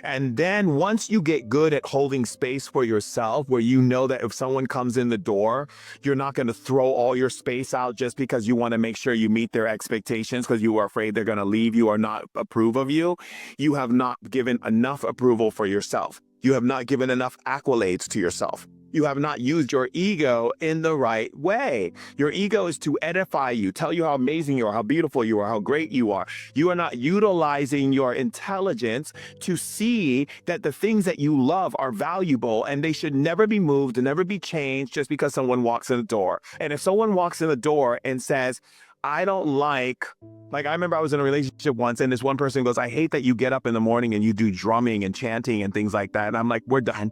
Speaker 2: And then once you get good at holding space for yourself, where you know that if someone comes in the door, you're not going to throw all your space out just because you want to make sure you meet their expectations because you are afraid they're going to leave you or not approve of you. You have not given enough approval for yourself. You have not given enough accolades to yourself. You have not used your ego in the right way. Your ego is to edify you, tell you how amazing you are, how beautiful you are, how great you are. You are not utilizing your intelligence to see that the things that you love are valuable and they should never be moved and never be changed just because someone walks in the door. And if someone walks in the door and says, I don't like I remember I was in a relationship once and this one person goes, I hate that you get up in the morning and you do drumming and chanting and things like that. And I'm like, we're done.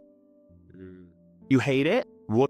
Speaker 2: You hate it? Well,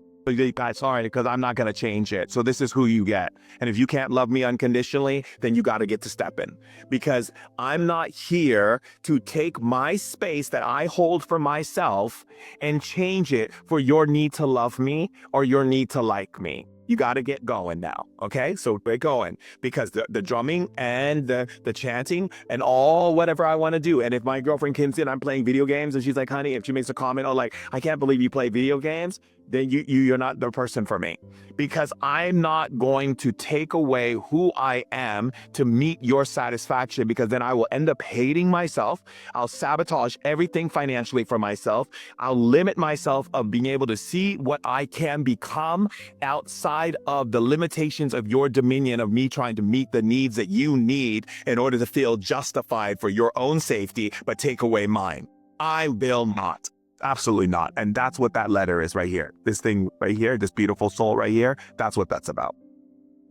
Speaker 2: sorry, because I'm not going to change it. So this is who you get. And if you can't love me unconditionally, then you got to get to stepping, because I'm not here to take my space that I hold for myself and change it for your need to love me or your need to like me. You got to get going now. Okay, so we're going, because the drumming and the chanting and all whatever I want to do. And if my girlfriend comes in, I'm playing video games and she's like, honey, if she makes a comment, oh, like, I can't believe you play video games, then you're not the person for me, because I'm not going to take away who I am to meet your satisfaction, because then I will end up hating myself. I'll sabotage everything financially for myself. I'll limit myself of being able to see what I can become outside of the limitations of your dominion of me trying to meet the needs that you need in order to feel justified for your own safety, but take away mine. I will not. Absolutely not. And that's what that letter is right here. This thing right here, this beautiful soul right here, that's what that's about.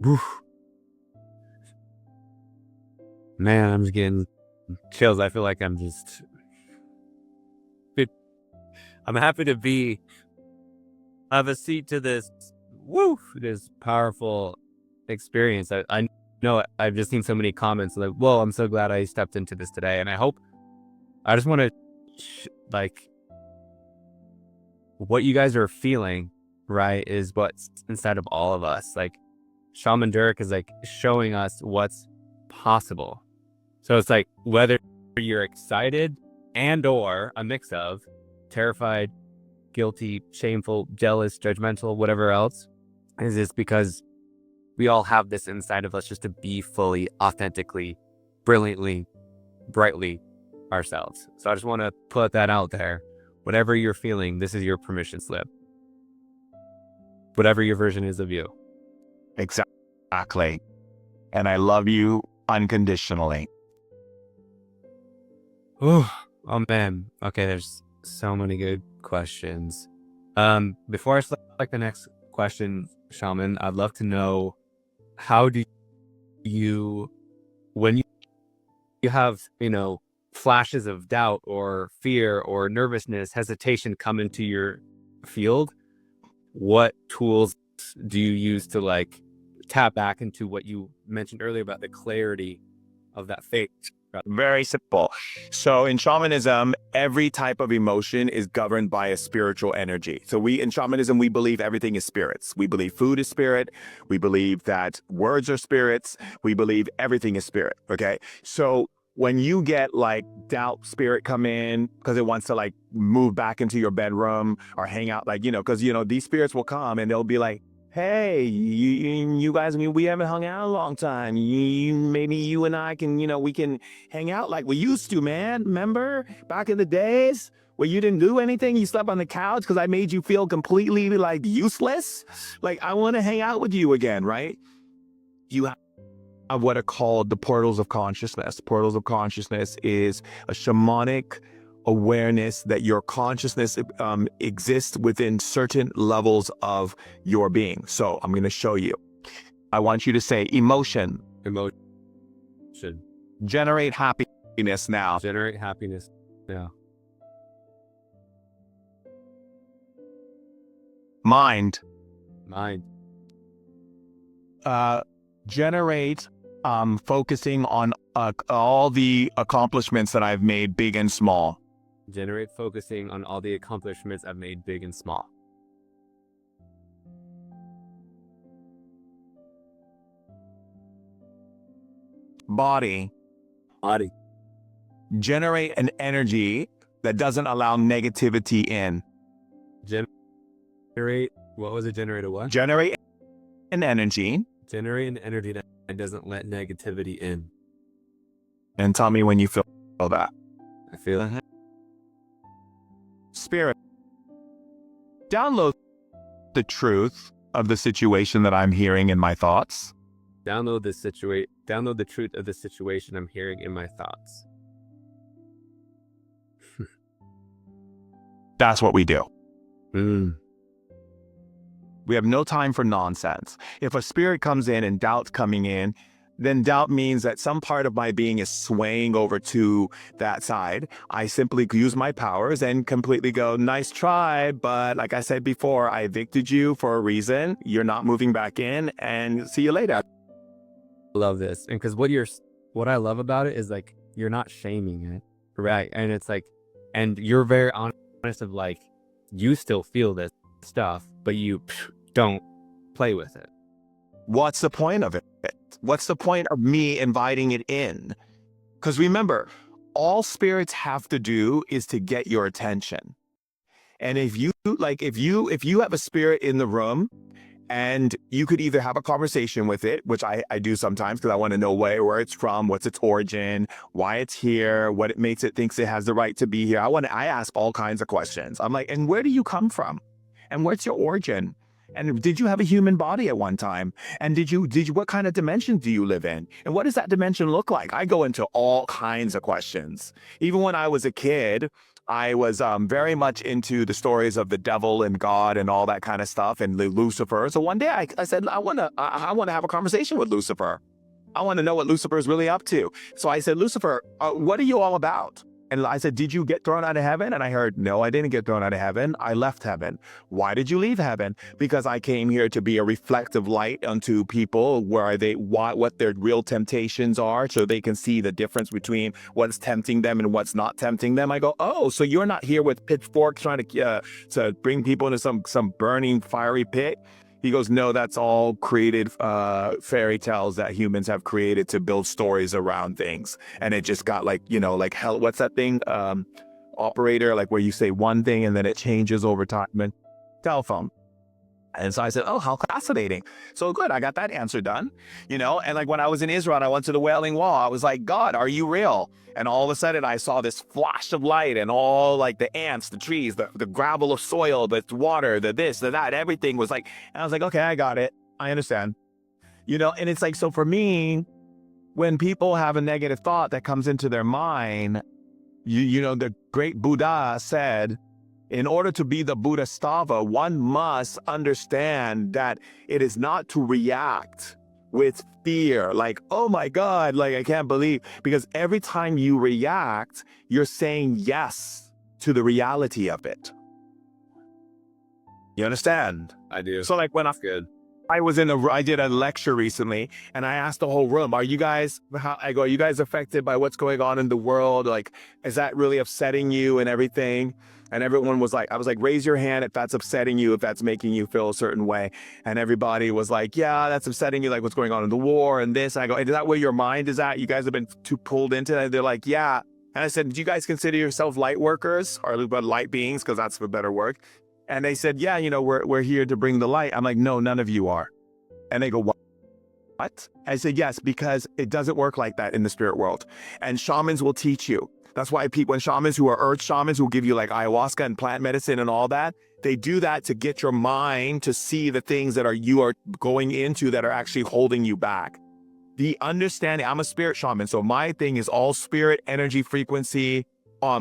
Speaker 1: Oof. Man, I'm just getting chills. I feel like I'm happy to have a seat to this powerful experience. I know I've just seen so many comments like, whoa, I'm so glad I stepped into this today. And I just want to what you guys are feeling, right, is what's inside of all of us. Like, Shaman Durek is showing us what's possible. So it's whether you're excited and or a mix of terrified, guilty, shameful, jealous, judgmental, whatever else, is this because we all have this inside of us just to be fully, authentically, brilliantly, brightly ourselves. So I just want to put that out there. Whatever you're feeling, this is your permission slip. Whatever your version is of you.
Speaker 2: Exactly. And I love you unconditionally.
Speaker 1: Oh man. Okay, there's so many good questions. Before I select the next question, Shaman, I'd love to know, how do you, when you have, flashes of doubt or fear or nervousness, hesitation come into your field, what tools do you use to tap back into what you mentioned earlier about the clarity of that faith?
Speaker 2: Very simple. So in shamanism, every type of emotion is governed by a spiritual energy. So in shamanism, we believe everything is spirits. We believe food is spirit. We believe that words are spirits. We believe everything is spirit. Okay. So when you get doubt spirit come in because it wants to move back into your bedroom or hang out, because these spirits will come and they'll be like, hey, you guys, we haven't hung out a long time. Maybe you and I can, we can hang out like we used to, man. Remember back in the days where you didn't do anything? You slept on the couch because I made you feel completely useless. I want to hang out with you again, right? You have what are called the portals of consciousness. Portals of consciousness is a shamanic awareness that your consciousness exists within certain levels of your being. So I'm going to show you. I want you to say emotion.
Speaker 1: Emotion.
Speaker 2: Generate happiness now.
Speaker 1: Generate happiness now.
Speaker 2: Mind. Generate focusing on all the accomplishments that I've made, big and small.
Speaker 1: Generate focusing on all the accomplishments I've made, big and small.
Speaker 2: Body. Generate an energy that doesn't allow negativity in.
Speaker 1: Generate, what was it? Generate a what?
Speaker 2: Generate an energy.
Speaker 1: Generate an energy that doesn't let negativity in.
Speaker 2: And tell me when you feel that.
Speaker 1: I feel it.
Speaker 2: Spirit. Download the truth of the situation that I'm hearing in my thoughts.
Speaker 1: Download the truth of the situation I'm hearing in my thoughts.
Speaker 2: That's what we do. We have no time for nonsense. If a spirit comes in and doubt's coming in, then doubt means that some part of my being is swaying over to that side. I simply use my powers and completely go, nice try, but like I said before, I evicted you for a reason. You're not moving back in, and see you later.
Speaker 1: I love this. And because what I love about it is you're not shaming it, right? And it's and you're very honest of you still feel this stuff, but you don't play with it.
Speaker 2: What's the point of it? What's the point of me inviting it in? Because remember, all spirits have to do is to get your attention. And if you have a spirit in the room, and you could either have a conversation with it, which I do sometimes because I want to know where it's from, what's its origin, why it's here, what it makes it thinks it has the right to be here. I ask all kinds of questions. I'm like, and where do you come from? And what's your origin? And did you have a human body at one time? And did you, what kind of dimension do you live in? And what does that dimension look like? I go into all kinds of questions. Even when I was a kid, I was very much into the stories of the devil and God and all that kind of stuff, and Lucifer. So one day I said, I want to have a conversation with Lucifer. I want to know what Lucifer is really up to. So I said, Lucifer, what are you all about? And I said, did you get thrown out of heaven? And I heard, no, I didn't get thrown out of heaven. I left heaven. Why did you leave heaven? Because I came here to be a reflective light unto people what their real temptations are, so they can see the difference between what's tempting them and what's not tempting them. I go, oh, so you're not here with pitchforks trying to bring people into some burning fiery pit? He goes, no, that's all created fairy tales that humans have created to build stories around things. And it just got hell, what's that thing? Operator, where you say one thing and then it changes over time. And telephone. And so I said, oh, how fascinating. So good, I got that answer done, and like when I was in Israel and I went to the Wailing Wall, I was like, God, are you real? And all of a sudden I saw this flash of light and all like the ants, the trees, the gravel of soil, the water, the this, the that, everything was like, and I was like, okay, I got it. I understand. And it's like, so for me, when people have a negative thought that comes into their mind, the great Buddha said, in order to be the Bodhisattva, one must understand that it is not to react with fear, like, oh my God, like I can't believe, because every time you react, you're saying yes to the reality of it. You understand?
Speaker 1: I do.
Speaker 2: So like when I did a lecture recently and I asked the whole room, are you guys affected by what's going on in the world? Like, is that really upsetting you and everything? And everyone was like, I was like, raise your hand if that's upsetting you, if that's making you feel a certain way. And everybody was like, yeah, that's upsetting you. Like what's going on in the war and this. I go, is that where your mind is at? You guys have been too pulled into it. They're like, yeah. And I said, do you guys consider yourself light workers or light beings? Because that's a better word. And they said, yeah, we're here to bring the light. I'm like, no, none of you are. And they go, what? I said, yes, because it doesn't work like that in the spirit world. And shamans will teach you. That's why when shamans who are earth shamans who give you like ayahuasca and plant medicine and all that, they do that to get your mind to see the things that you are going into that are actually holding you back. The understanding, I'm a spirit shaman, so my thing is all spirit, energy, frequency,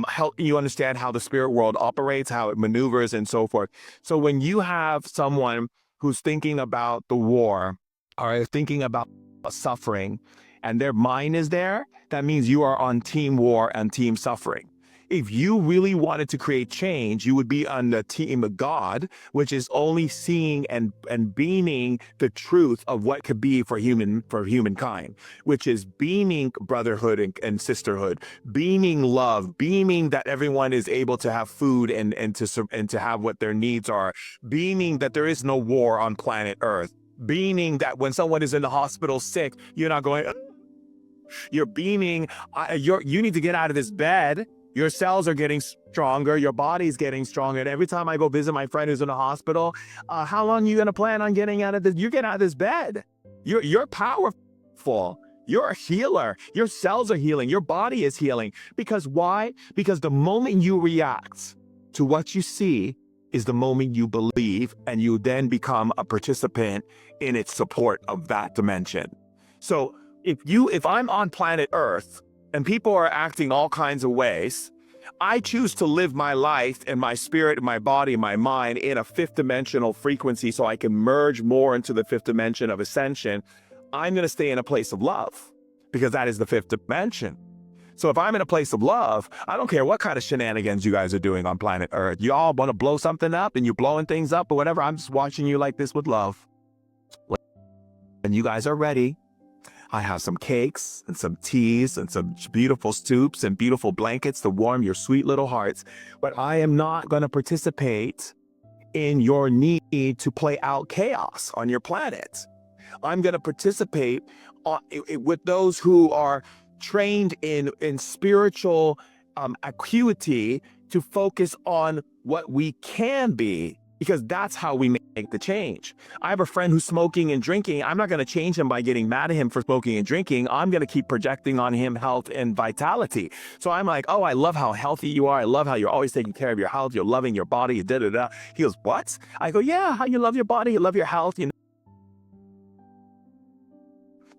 Speaker 2: helping you understand how the spirit world operates, how it maneuvers and so forth. So when you have someone who's thinking about the war or thinking about suffering and their mind is there, that means you are on team war and team suffering. If you really wanted to create change, you would be on the team of God, which is only seeing and beaming the truth of what could be for humankind, which is beaming brotherhood and sisterhood, beaming love, beaming that everyone is able to have food and to have what their needs are, beaming that there is no war on planet Earth, beaming that when someone is in the hospital sick, you're not going, "Ugh." You're beaming, you need to get out of this bed. Your cells are getting stronger. Your body's getting stronger. And every time I go visit my friend who's in the hospital, how long are you going to plan on getting out of this? You get out of this bed. You're powerful. You're a healer. Your cells are healing. Your body is healing. Because why? Because the moment you react to what you see is the moment you believe, and you then become a participant in its support of that dimension. So if I'm on planet Earth, and people are acting all kinds of ways, I choose to live my life and my spirit, my body, my mind in a fifth dimensional frequency so I can merge more into the fifth dimension of ascension. I'm going to stay in a place of love because that is the fifth dimension. So if I'm in a place of love, I don't care what kind of shenanigans you guys are doing on planet Earth. You all want to blow something up and you're blowing things up or whatever. I'm just watching you like this with love. When you guys are ready, I have some cakes and some teas and some beautiful soups and beautiful blankets to warm your sweet little hearts. But I am not going to participate in your need to play out chaos on your planet. I'm going to participate with those who are trained in spiritual acuity to focus on what we can be, because that's how we make the change. I have a friend who's smoking and drinking. I'm not going to change him by getting mad at him for smoking and drinking. I'm going to keep projecting on him health and vitality. So I'm like, oh, I love how healthy you are. I love how you're always taking care of your health. You're loving your body. Da, da, da. He goes, what? I go, yeah, how you love your body. You love your health.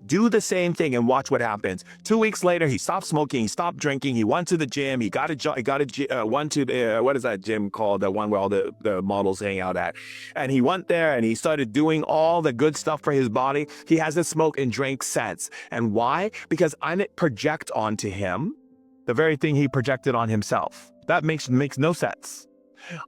Speaker 2: Do the same thing and watch what happens. 2 weeks later, he stopped smoking, he stopped drinking, he went to the gym, what is that gym called? The one where all the models hang out at. And he went there and he started doing all the good stuff for his body. He hasn't smoked and drank since. And why? Because I didn't project onto him the very thing he projected on himself. That makes no sense.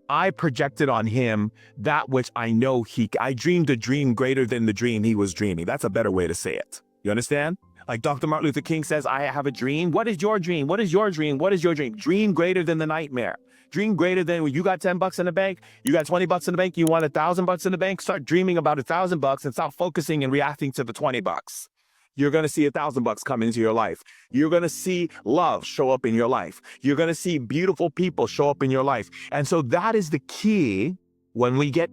Speaker 2: I projected on him that which I know I dreamed a dream greater than the dream he was dreaming. That's a better way to say it. You understand? Like Dr. Martin Luther King says, I have a dream. What is your dream? What is your dream? What is your dream? Dream greater than the nightmare. Dream greater than when you got $10 in the bank, you got $20 in the bank, you want $1,000 in the bank, start dreaming about $1,000 and stop focusing and reacting to the $20. You're going to see $1,000 come into your life. You're going to see love show up in your life. You're going to see beautiful people show up in your life. And so that is the key when we get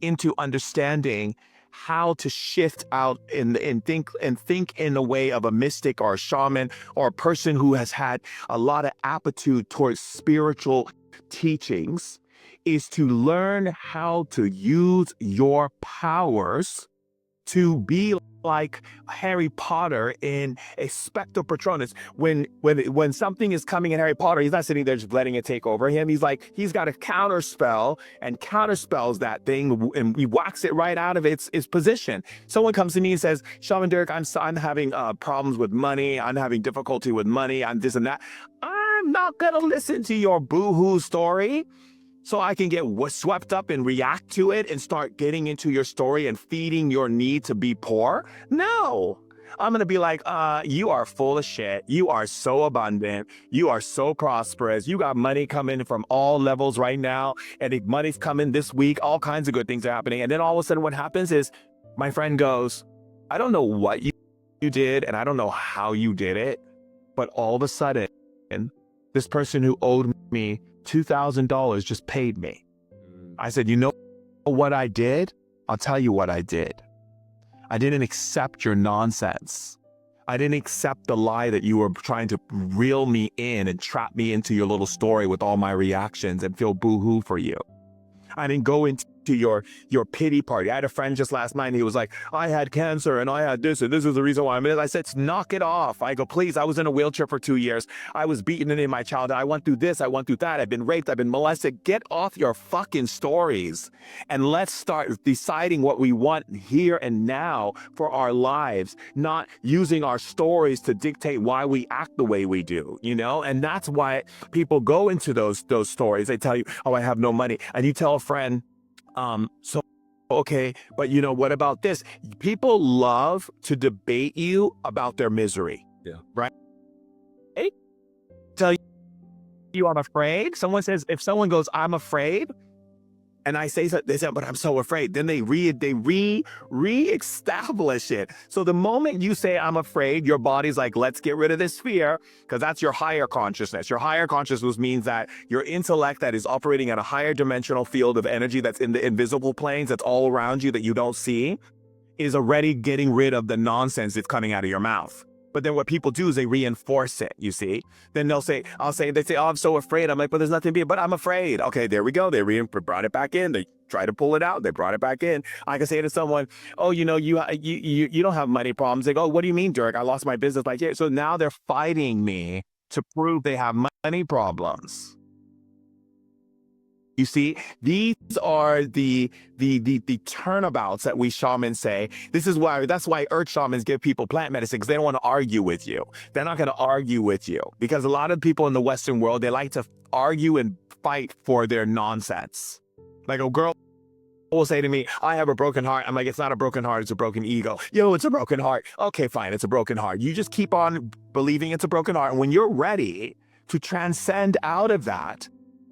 Speaker 2: into understanding how to shift out and think in the way of a mystic or a shaman or a person who has had a lot of aptitude towards spiritual teachings, is to learn how to use your powers to be like Harry Potter in a Spectre Patronus. When something is coming in Harry Potter, he's not sitting there just letting it take over him. He's got a counter spell and counterspells that thing, and he whacks it right out of its position. Someone comes to me and says, Shaman Durek, I'm having problems with money. I'm having difficulty with money. I'm this and that. I'm not gonna listen to your boo-hoo story so I can get swept up and react to it and start getting into your story and feeding your need to be poor. No, I'm going to be like, you are full of shit. You are so abundant. You are so prosperous. You got money coming from all levels right now. And if money's coming this week, all kinds of good things are happening. And then all of a sudden what happens is my friend goes, I don't know what you did and I don't know how you did it, but all of a sudden, this person who owed me $2,000 just paid me. I said, you know what I did? I'll tell you what I did. I didn't accept your nonsense. I didn't accept the lie that you were trying to reel me in and trap me into your little story with all my reactions and feel boo-hoo for you. I didn't go into your pity party. I had a friend just last night and he was like, I had cancer and I had this and this is the reason why I'm in it. I said, knock it off. I go, please, I was in a wheelchair for 2 years. I was beaten in my childhood. I went through this, I went through that. I've been raped, I've been molested. Get off your fucking stories and let's start deciding what we want here and now for our lives, not using our stories to dictate why we act the way we do, you know? And that's why people go into those stories. They tell you, oh, I have no money. And you tell a friend, so, okay, but you know, what about this? People love to debate you about their misery.
Speaker 1: Yeah.
Speaker 2: Right? Hey, tell you I'm afraid. Someone says, if someone goes, I'm afraid, and I say, they say, but I'm so afraid. Then they re-establish it. So the moment you say, I'm afraid, your body's like, let's get rid of this fear, because that's your higher consciousness. Your higher consciousness means that your intellect that is operating at a higher dimensional field of energy that's in the invisible planes, that's all around you that you don't see, is already getting rid of the nonsense that's coming out of your mouth. But then what people do is they reinforce it, you see? Then they say, oh, I'm so afraid. I'm like, but there's nothing to be, but I'm afraid. Okay, there we go. They brought it back in. They try to pull it out. They brought it back in. I can say to someone, oh, you know, you don't have money problems. They go, what do you mean, Durek? I lost my business. Like, yeah. So now they're fighting me to prove they have money problems. You see, these are the turnabouts that we shamans say. That's why earth shamans give people plant medicine, because they don't want to argue with you. They're not going to argue with you, because a lot of people in the Western world, they like to argue and fight for their nonsense. Like a girl will say to me, I have a broken heart. I'm like, it's not a broken heart, it's a broken ego. Yo, it's a broken heart. Okay, fine, it's a broken heart. You just keep on believing it's a broken heart. And when you're ready to transcend out of that,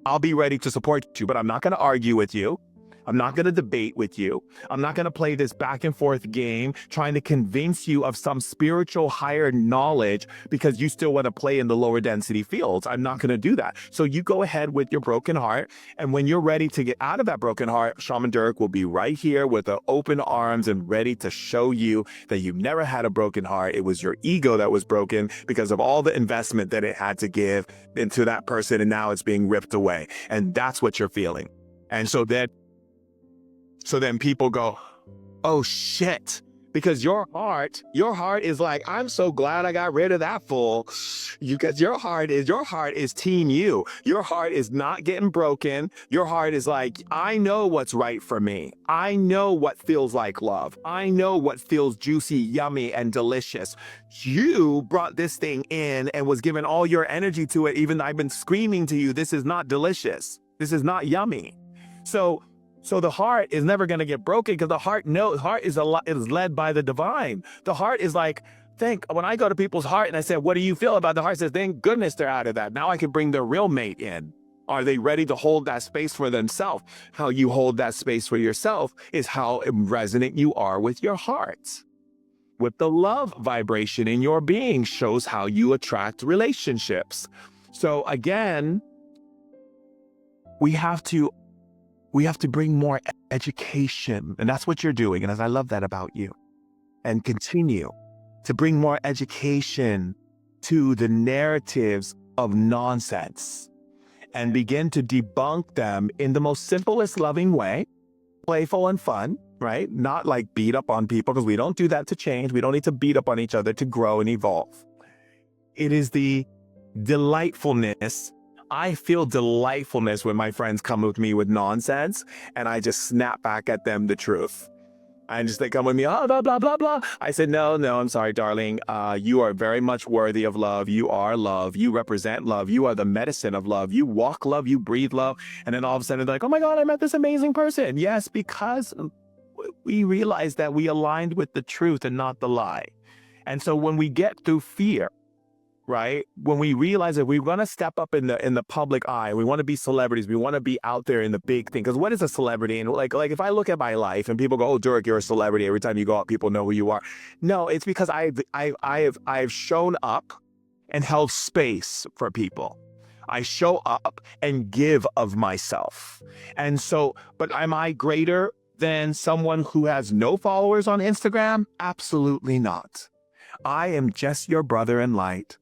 Speaker 2: I'll be ready to support you, but I'm not going to argue with you. I'm not going to debate with you. I'm not going to play this back and forth game trying to convince you of some spiritual higher knowledge because you still want to play in the lower density fields. I'm not going to do that. So you go ahead with your broken heart. And when you're ready to get out of that broken heart, Shaman Durek will be right here with the open arms and ready to show you that you've never had a broken heart. It was your ego that was broken because of all the investment that it had to give into that person. And now it's being ripped away. And that's what you're feeling. And so then people go, oh shit, because your heart is like, I'm so glad I got rid of that fool. Because your heart is team you. Your heart is not getting broken. Your heart is like, I know what's right for me. I know what feels like love. I know what feels juicy, yummy, and delicious. You brought this thing in and was giving all your energy to it. Even I've been screaming to you, this is not delicious. This is not yummy. So the heart is never going to get broken, because the heart is led by the divine. The heart is like, when I go to people's heart and I say, what do you feel about the heart? Says, thank goodness they're out of that. Now I can bring their real mate in. Are they ready to hold that space for themselves? How you hold that space for yourself is how resonant you are with your heart. With the love vibration in your being shows how you attract relationships. So again, we have to bring more education. And that's what you're doing. And I love that about you. And continue to bring more education to the narratives of nonsense and begin to debunk them in the most simplest, loving way, playful and fun, right? Not like beat up on people, because we don't do that to change. We don't need to beat up on each other to grow and evolve. It is the delightfulness. I feel delightfulness when my friends come with me with nonsense and I just snap back at them the truth. And just they come with me, oh, blah, blah, blah, blah. I said, no, I'm sorry, darling. You are very much worthy of love. You are love. You represent love. You are the medicine of love. You walk love. You breathe love. And then all of a sudden they're like, oh my God, I met this amazing person. Yes, because we realized that we aligned with the truth and not the lie. And so when we get through fear, right? When we realize that we're going to step up in the public eye, we want to be celebrities, we want to be out there in the big thing. Because what is a celebrity? And like if I look at my life and people go, "Oh, Durek, you're a celebrity. Every time you go out, people know who you are." No, it's because I've shown up and held space for people. I show up and give of myself. And so, but am I greater than someone who has no followers on Instagram? Absolutely not. I am just your brother in light.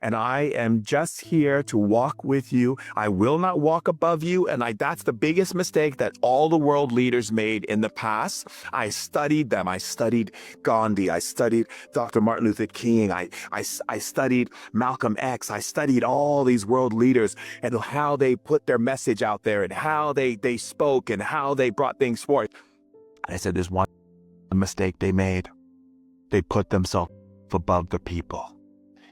Speaker 2: And I am just here to walk with you. I will not walk above you. And that's the biggest mistake that all the world leaders made in the past. I studied them. I studied Gandhi. I studied Dr. Martin Luther King. I studied Malcolm X. I studied all these world leaders and how they put their message out there and how they spoke and how they brought things forth. And I said, there's one mistake they made. They put themselves above the people.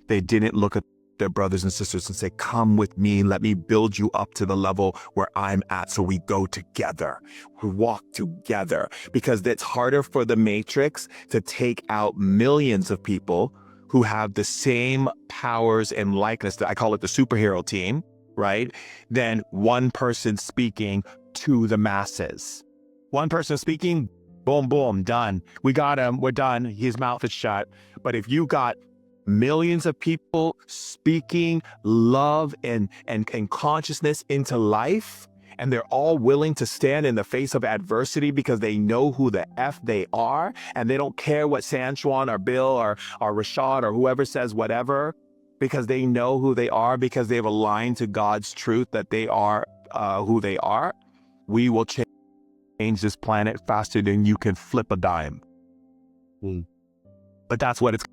Speaker 2: They didn't look at their brothers and sisters and say, come with me, let me build you up to the level where I'm at. So we go together, we walk together, because it's harder for the matrix to take out millions of people who have the same powers and likeness. I call it the superhero team, right? Than one person speaking to the masses. One person speaking, boom, boom, done. We got him, we're done. His mouth is shut. But if you got millions of people speaking love and consciousness into life, and they're all willing to stand in the face of adversity because they know who the F they are, and they don't care what Sanchuan or Bill or Rashad or whoever says whatever, because they know who they are, because they've aligned to God's truth that they are who they are. We will change this planet faster than you can flip a dime. But that's what it's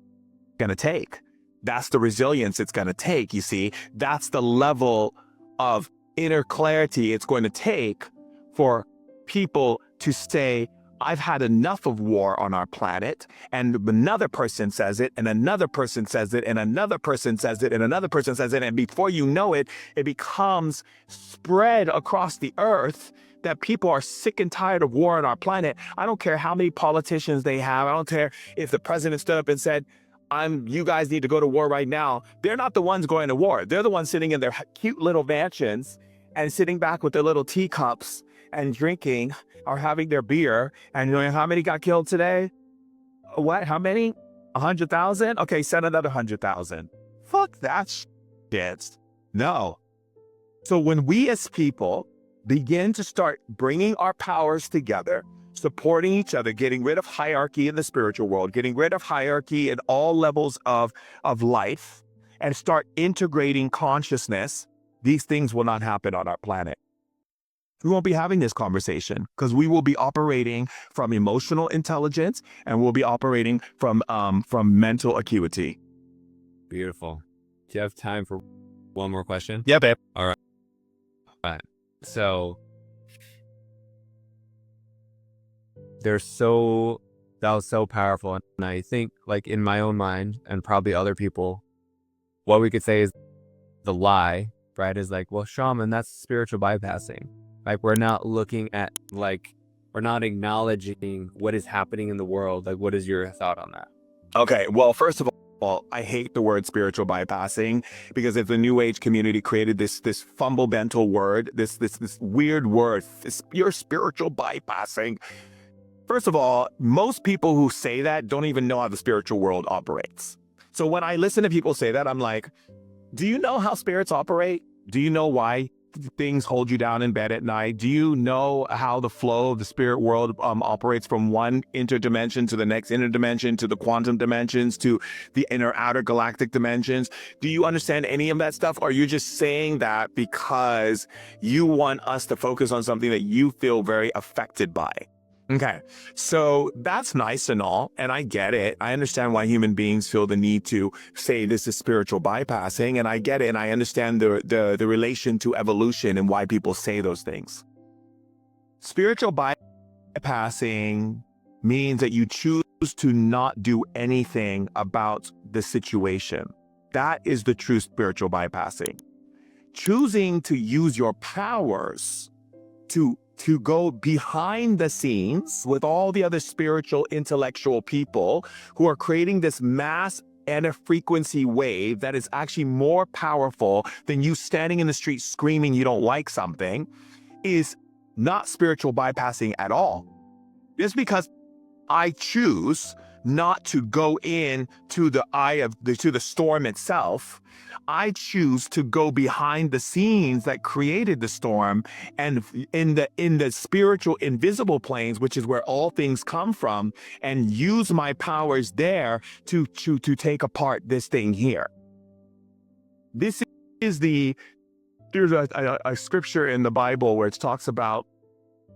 Speaker 2: going to take. That's the resilience it's going to take. You see, that's the level of inner clarity it's going to take for people to say, I've had enough of war on our planet. And another person says it, and another person says it, and another person says it, and another person says it. And before you know it, it becomes spread across the earth that people are sick and tired of war on our planet. I don't care how many politicians they have. I don't care if the president stood up and said, you guys need to go to war right now. They're not the ones going to war. They're the ones sitting in their cute little mansions and sitting back with their little teacups and drinking or having their beer. And you know how many got killed today? What? How many? 100,000? Okay, send another 100,000. Fuck that shit. No. So when we as people begin to start bringing our powers together, supporting each other, getting rid of hierarchy in the spiritual world, getting rid of hierarchy in all levels of life, and start integrating consciousness, these things will not happen on our planet. We won't be having this conversation because we will be operating from emotional intelligence, and we'll be operating from mental acuity.
Speaker 1: Beautiful. Do you have time for one more question?
Speaker 2: Yeah, babe.
Speaker 1: All right. So that was so powerful. And I think, like, in my own mind, and probably other people, what we could say is the lie, right? Is like, well, shaman, that's spiritual bypassing. Like, we're not looking at, like, we're not acknowledging what is happening in the world. Like, what is your thought on that?
Speaker 2: Okay, well, first of all, I hate the word spiritual bypassing, because if the New Age community created this fumble-bental word, this weird word, you're spiritual bypassing. First of all, most people who say that don't even know how the spiritual world operates. So when I listen to people say that, I'm like, do you know how spirits operate? Do you know why things hold you down in bed at night? Do you know how the flow of the spirit world operates from one interdimension to the next interdimension, to the quantum dimensions, to the inner outer galactic dimensions? Do you understand any of that stuff? Or are you just saying that because you want us to focus on something that you feel very affected by? Okay, so that's nice and all, and I get it. I understand why human beings feel the need to say this is spiritual bypassing, and I get it, and I understand the relation to evolution and why people say those things. Spiritual bypassing means that you choose to not do anything about the situation. That is the true spiritual bypassing. Choosing to use your powers to go behind the scenes with all the other spiritual, intellectual people who are creating this mass and a frequency wave that is actually more powerful than you standing in the street screaming you don't like something, is not spiritual bypassing at all. Just because I choose not to go in to the to the storm itself, I choose to go behind the scenes that created the storm, and in the spiritual invisible planes, which is where all things come from, and use my powers there to take apart this thing here. This is there's a scripture in the Bible where it talks about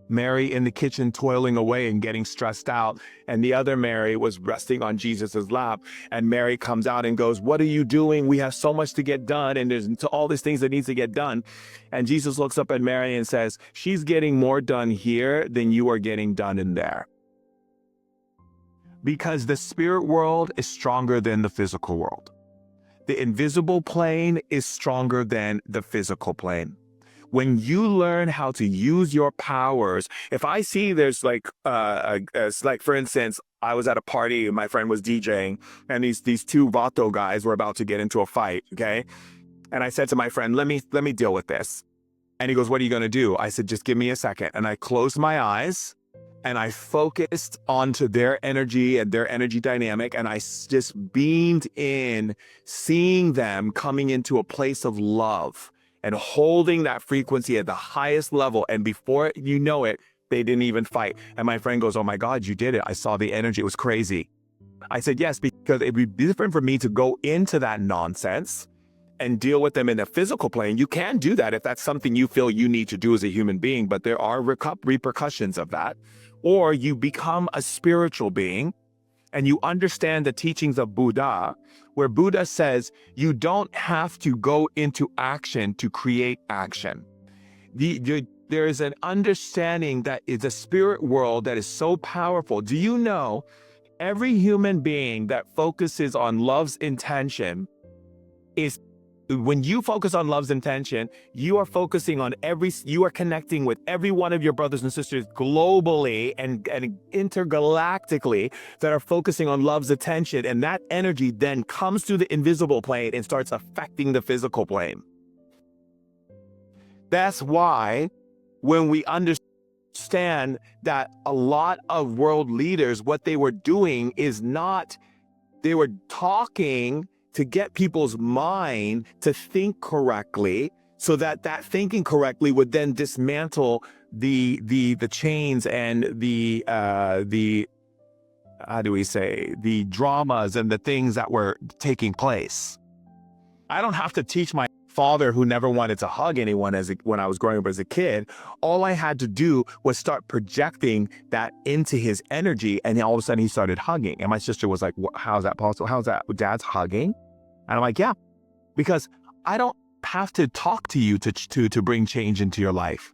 Speaker 2: Mary in the kitchen toiling away and getting stressed out, and the other Mary was resting on Jesus's lap, and Mary comes out and goes, "What are you doing? We have so much to get done, and there's all these things that needs to get done." And Jesus looks up at Mary and says, "She's getting more done here than you are getting done in there." Because the spirit world is stronger than the physical world. The invisible plane is stronger than the physical plane. When you learn how to use your powers, if I see there's like for instance, I was at a party and my friend was DJing, and these two Vato guys were about to get into a fight, okay? And I said to my friend, let me deal with this. And he goes, "What are you gonna do?" I said, "Just give me a second." And I closed my eyes and I focused onto their energy and their energy dynamic, and I just beamed in, seeing them coming into a place of love and holding that frequency at the highest level. And before you know it, they didn't even fight. And my friend goes, "Oh my God, you did it. I saw the energy. It was crazy." I said, "Yes, because it'd be different for me to go into that nonsense and deal with them in the physical plane. You can do that if that's something you feel you need to do as a human being, but there are repercussions of that. Or you become a spiritual being and you understand the teachings of Buddha, where Buddha says you don't have to go into action to create action. There is an understanding that is a spirit world that is so powerful. Do you know every human being that focuses on love's intention is, when you focus on love's intention, you are focusing on you are connecting with every one of your brothers and sisters globally and intergalactically that are focusing on love's attention. And that energy then comes through the invisible plane and starts affecting the physical plane. That's why when we understand that a lot of world leaders, what they were doing is not, they were talking to get people's mind to think correctly, so that thinking correctly would then dismantle the chains and the how do we say, the dramas and the things that were taking place. I don't have to teach my father, who never wanted to hug anyone when I was growing up as a kid. All I had to do was start projecting that into his energy, and all of a sudden he started hugging. And my sister was like, "How's that possible? How's that? Dad's hugging?" And I'm like, "Yeah, because I don't have to talk to you to bring change into your life.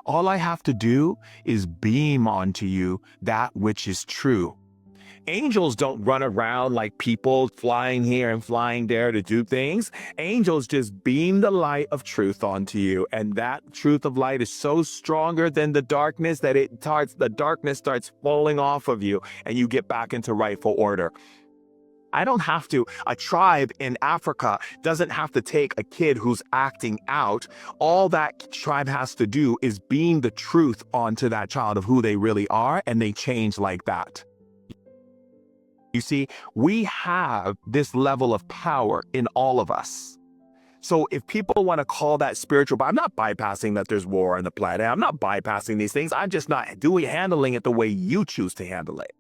Speaker 2: All I have to do is beam onto you that which is true." Angels don't run around like people flying here and flying there to do things. Angels just beam the light of truth onto you. And that truth of light is so stronger than the darkness that the darkness starts falling off of you and you get back into rightful order. I don't have to, a tribe in Africa doesn't have to take a kid who's acting out. All that tribe has to do is beam the truth onto that child of who they really are, and they change like that. You see, we have this level of power in all of us. So if people want to call that spiritual, but I'm not bypassing that there's war on the planet. I'm not bypassing these things. I'm just not handling it the way you choose to handle it.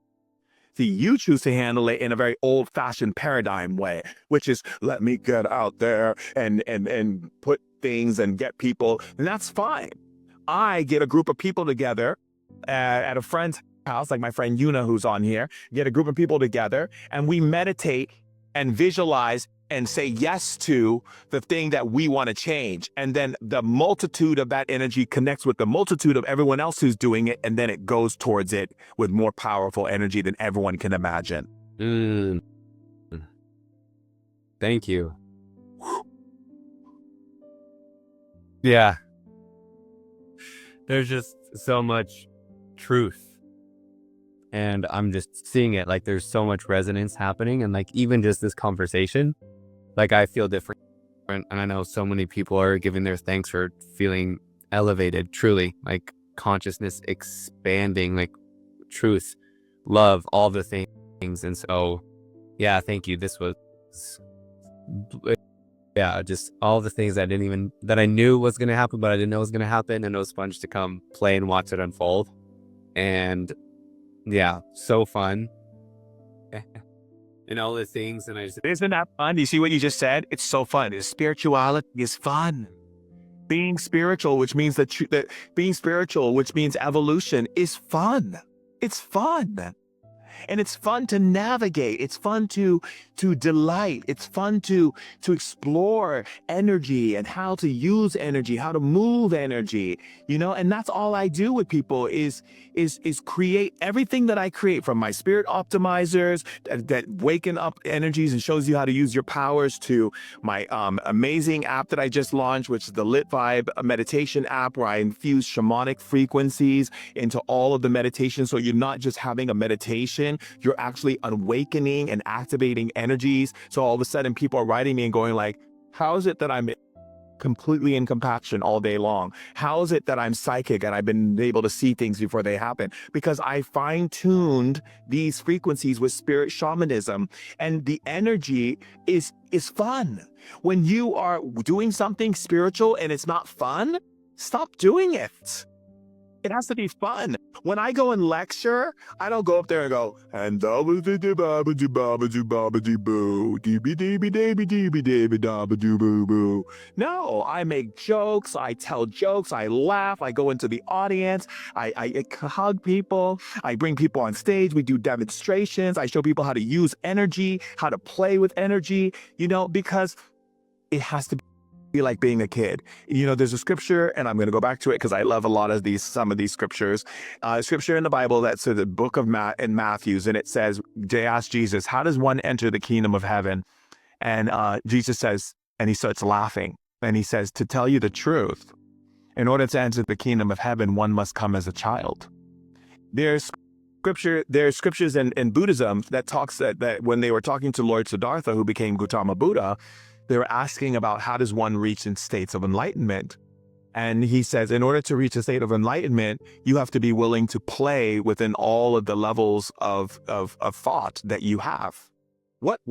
Speaker 2: See, you choose to handle it in a very old-fashioned paradigm way, which is let me get out there and put things and get people, and that's fine. I get a group of people together at a friend's house, like my friend Yuna, who's on here, get a group of people together, and we meditate and visualize and say yes to the thing that we want to change. And then the multitude of that energy connects with the multitude of everyone else who's doing it. And then it goes towards it with more powerful energy than everyone can imagine.
Speaker 1: Thank you. Yeah. There's just so much truth. And I'm just seeing it, like there's so much resonance happening, and like even just this conversation, like I feel different, and I know so many people are giving their thanks for feeling elevated, truly, like consciousness expanding, like truth, love, all the things. And so yeah, thank you. This was just all the things that I knew was going to happen, but I didn't know was going to happen, and it was fun to come play and watch it unfold. And yeah, so fun. And all the things, and I just...
Speaker 2: Isn't that fun? You see what you just said? It's so fun. Spirituality is fun. Being spiritual, which means that being spiritual, which means evolution, is fun. It's fun. And it's fun to navigate. It's fun to delight. It's fun to explore energy and how to use energy, how to move energy, and that's all I do with people is create everything that I create, from my spirit optimizers that waken up energies and shows you how to use your powers, to my amazing app that I just launched, which is the Lit Vibe meditation app, where I infuse shamanic frequencies into all of the meditation. So you're not just having a meditation, you're actually awakening and activating energies. So all of a sudden people are writing me and going like, how is it that I'm completely in compassion all day long? How is it that I'm psychic and I've been able to see things before they happen? Because I fine-tuned these frequencies with spirit shamanism, and the energy is fun. When you are doing something spiritual and it's not fun, stop doing it. It has to be fun. When I go and lecture, I don't go up there and go, and no, I make jokes, I tell jokes, I laugh, I go into the audience, I hug people, I bring people on stage, we do demonstrations, I show people how to use energy, how to play with energy, because it has to be like being a kid. There's a scripture, and I'm going to go back to it because I love some of these scriptures. Scripture in the Bible that's the book of Matthew, and it says, they asked Jesus, how does one enter the kingdom of heaven? And Jesus says, and he starts laughing, and he says, to tell you the truth, in order to enter the kingdom of heaven, one must come as a child. There's scriptures in Buddhism that talks that when they were talking to Lord Siddhartha, who became Gautama Buddha, they were asking about how does one reach in states of enlightenment? And he says, in order to reach a state of enlightenment, you have to be willing to play within all of the levels of thought that you have. What?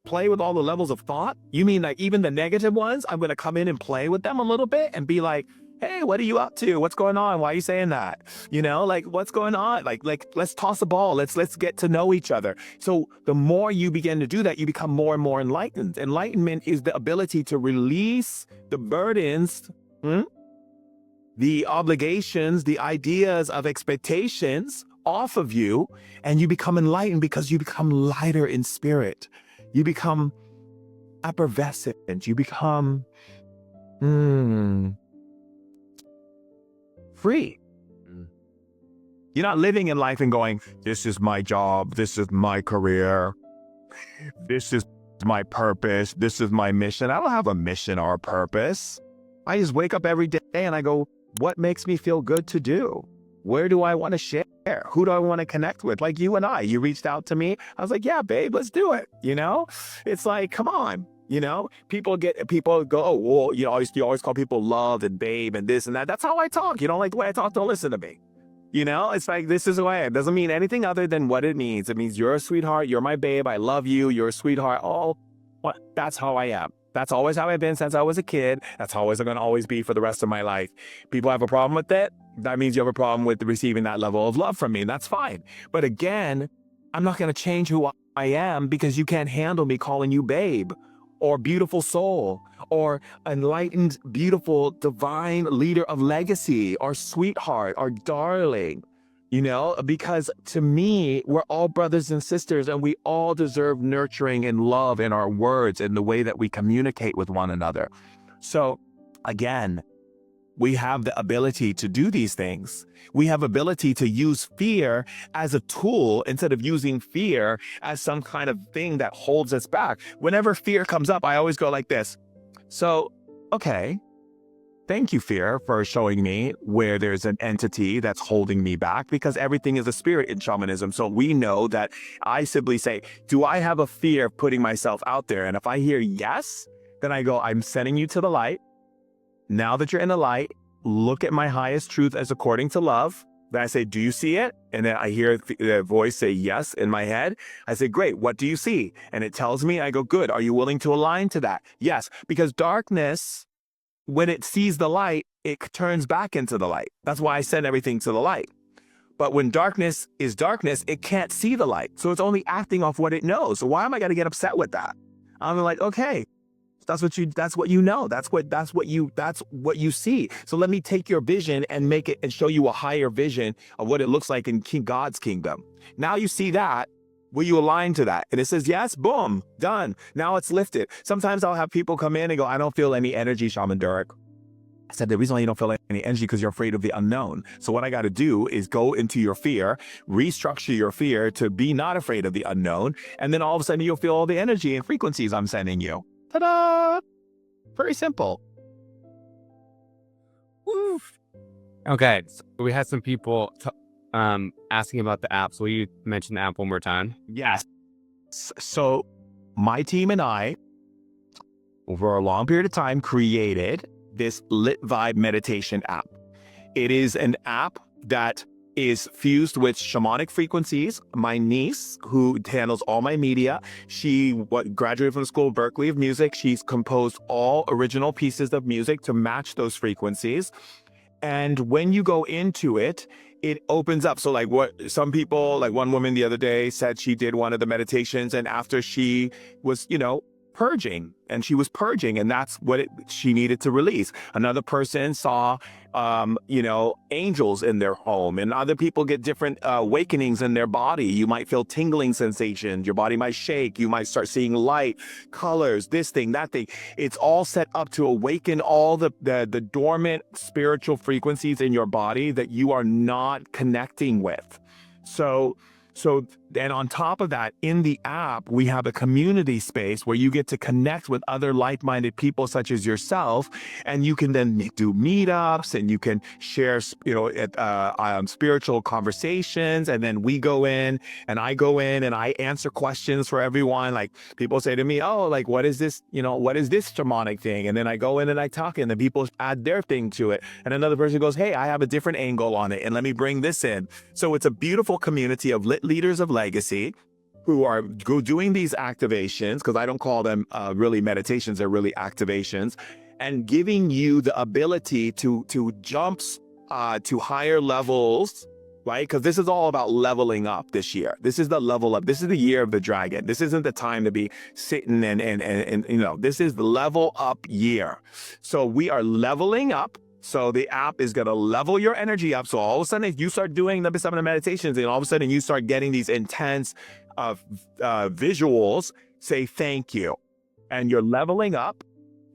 Speaker 2: Play with all the levels of thought? You mean like even the negative ones? I'm going to come in and play with them a little bit and be like, hey, what are you up to? What's going on? Why are you saying that? Like what's going on? Like let's toss a ball. Let's get to know each other. So the more you begin to do that, you become more and more enlightened. Enlightenment is the ability to release the burdens, the obligations, the ideas of expectations off of you, and you become enlightened because you become lighter in spirit. You become effervescent. You become free. You're not living in life and going, this is my job, this is my career, this is my purpose, this is my mission. I don't have a mission or a purpose. I just wake up every day and I go, what makes me feel good to do? Where do I want to share? Who do I want to connect with? Like you and I, you reached out to me. I was like, yeah, babe, let's do it. It's like, come on. People go, oh, well, you always call people love and babe and this and that. That's how I talk. You don't like the way I talk, don't listen to me. It's like, this is the way. It doesn't mean anything other than what it means. It means you're a sweetheart. You're my babe. I love you. You're a sweetheart. Oh, that's how I am. That's always how I've been since I was a kid. That's always going to always be for the rest of my life. People have a problem with it. That means you have a problem with receiving that level of love from me. That's fine. But again, I'm not going to change who I am because you can't handle me calling you babe or beautiful soul or enlightened, beautiful, divine leader of legacy or sweetheart or darling. Because to me, we're all brothers and sisters and we all deserve nurturing and love in our words and the way that we communicate with one another. So again, we have the ability to do these things. We have ability to use fear as a tool instead of using fear as some kind of thing that holds us back. Whenever fear comes up, I always go like this. So, okay. Thank you, fear, for showing me where there's an entity that's holding me back, because everything is a spirit in shamanism. So we know that I simply say, do I have a fear of putting myself out there? And if I hear yes, then I go, I'm sending you to the light. Now that you're in the light, look at my highest truth as according to love. Then I say, do you see it? And then I hear the voice say yes in my head. I say, great, what do you see? And it tells me, I go, good. Are you willing to align to that? Yes, because darkness, when it sees the light, it turns back into the light. That's why I send everything to the light. But when darkness is darkness, it can't see the light. So it's only acting off what it knows. So why am I going to get upset with that? I'm like, okay, that's what you know. That's what you see. So let me take your vision and make it and show you a higher vision of what it looks like in God's kingdom. Now you see that. Will you align to that? And it says, yes, boom, done. Now it's lifted. Sometimes I'll have people come in and go, I don't feel any energy, Shaman Durek. I said, the reason why you don't feel any energy because you're afraid of the unknown. So what I got to do is go into your fear, restructure your fear to be not afraid of the unknown. And then all of a sudden you'll feel all the energy and frequencies I'm sending you. Ta-da! Very simple.
Speaker 1: Woo. Okay, so we had some people asking about the app. So will you mention the app one more time?
Speaker 2: Yes. So my team and I, over a long period of time, created this Lit Vibe meditation app. It is an app that is fused with shamanic frequencies. My niece, who handles all my media, she graduated from the School of Berkeley of Music. She's composed all original pieces of music to match those frequencies. And when you go into it, it opens up. So like what some people, like one woman the other day said she did one of the meditations, and after she was, purging, and she was purging, and that's what she needed to release. Another person saw, angels in their home, and other people get different awakenings in their body. You might feel tingling sensations. Your body might shake. You might start seeing light, colors, this thing, that thing. It's all set up to awaken all the dormant spiritual frequencies in your body that you are not connecting with. So then on top of that, in the app, we have a community space where you get to connect with other like-minded people such as yourself. And you can then do meetups and you can share, spiritual conversations. And then we go in and I answer questions for everyone. Like people say to me, oh, like, what is this? What is this shamanic thing? And then I go in and I talk, and then people add their thing to it. And another person goes, hey, I have a different angle on it, and let me bring this in. So it's a beautiful community of lit leaders of legacy who are doing these activations, because I don't call them really meditations, they're really activations, and giving you the ability to jump to higher levels, right? Because this is all about leveling up this year. This is the level up. This is the year of the dragon. This isn't the time to be sitting and this is the level up year. So we are leveling up. So the app is going to level your energy up. So all of a sudden, if you start doing some of the meditations, and all of a sudden you start getting these intense visuals, say thank you. And you're leveling up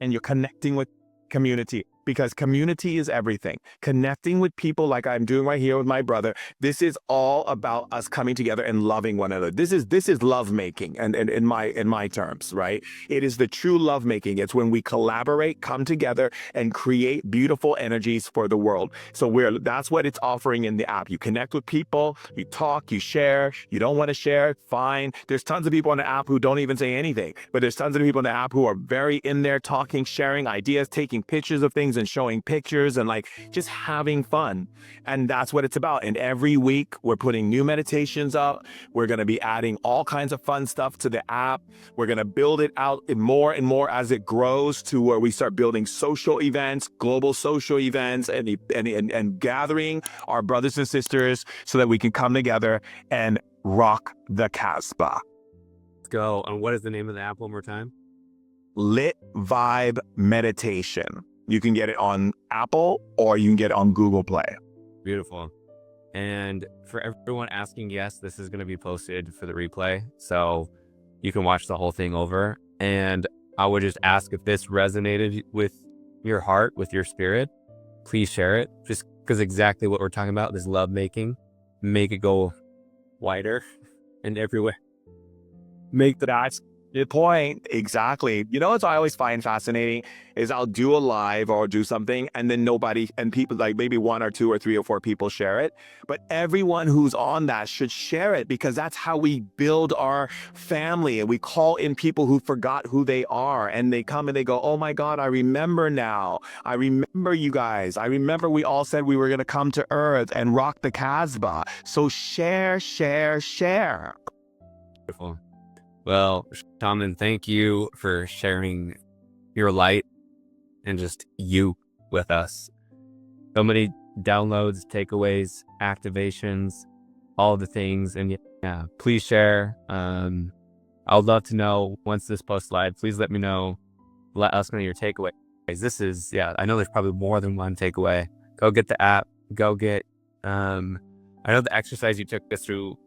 Speaker 2: and you're connecting with community, because community is everything. Connecting with people like I'm doing right here with my brother. This is all about us coming together and loving one another. This is love making, and in my terms, right? It is the true love making. It's when we collaborate, come together, and create beautiful energies for the world. So that's what it's offering in the app. You connect with people, you talk, you share. You don't want to share, fine. There's tons of people on the app who don't even say anything, but there's tons of people on the app who are very in there talking, sharing ideas, taking pictures of things, and showing pictures and like just having fun. And that's what it's about. And every week we're putting new meditations up. We're going to be adding all kinds of fun stuff to the app. We're going to build it out more and more as it grows to where we start building social events, global social events, and gathering our brothers and sisters so that we can come together and rock the Casbah.
Speaker 1: Let's go. And what is the name of the app one more time?
Speaker 2: Lit Vibe Meditation. You can get it on Apple or you can get it on Google Play.
Speaker 1: Beautiful. And for everyone asking, yes, this is going to be posted for the replay, so you can watch the whole thing over. And I would just ask, if this resonated with your heart, with your spirit, please share it. Just because exactly what we're talking about, this love making, make it go wider and everywhere.
Speaker 2: Make that's the point. Exactly. You know what I always find fascinating is I'll do a live or do something and then nobody, and people, like maybe 1 or 2 or 3 or 4 people share it, but everyone who's on that should share it, because that's how we build our family. And we call in people who forgot who they are, and they come and they go, oh my God, I remember now. I remember you guys. I remember we all said we were going to come to earth and rock the Casbah. So share, share, share.
Speaker 1: Beautiful. Well, Shaman, thank you for sharing your light and just you with us. So many downloads, takeaways, activations, all the things. And yeah, please share. I would love to know, once this post live, please let me know, let us know your takeaways. This is, I know there's probably more than one takeaway. Go get the app, go get, I know the exercise you took us through,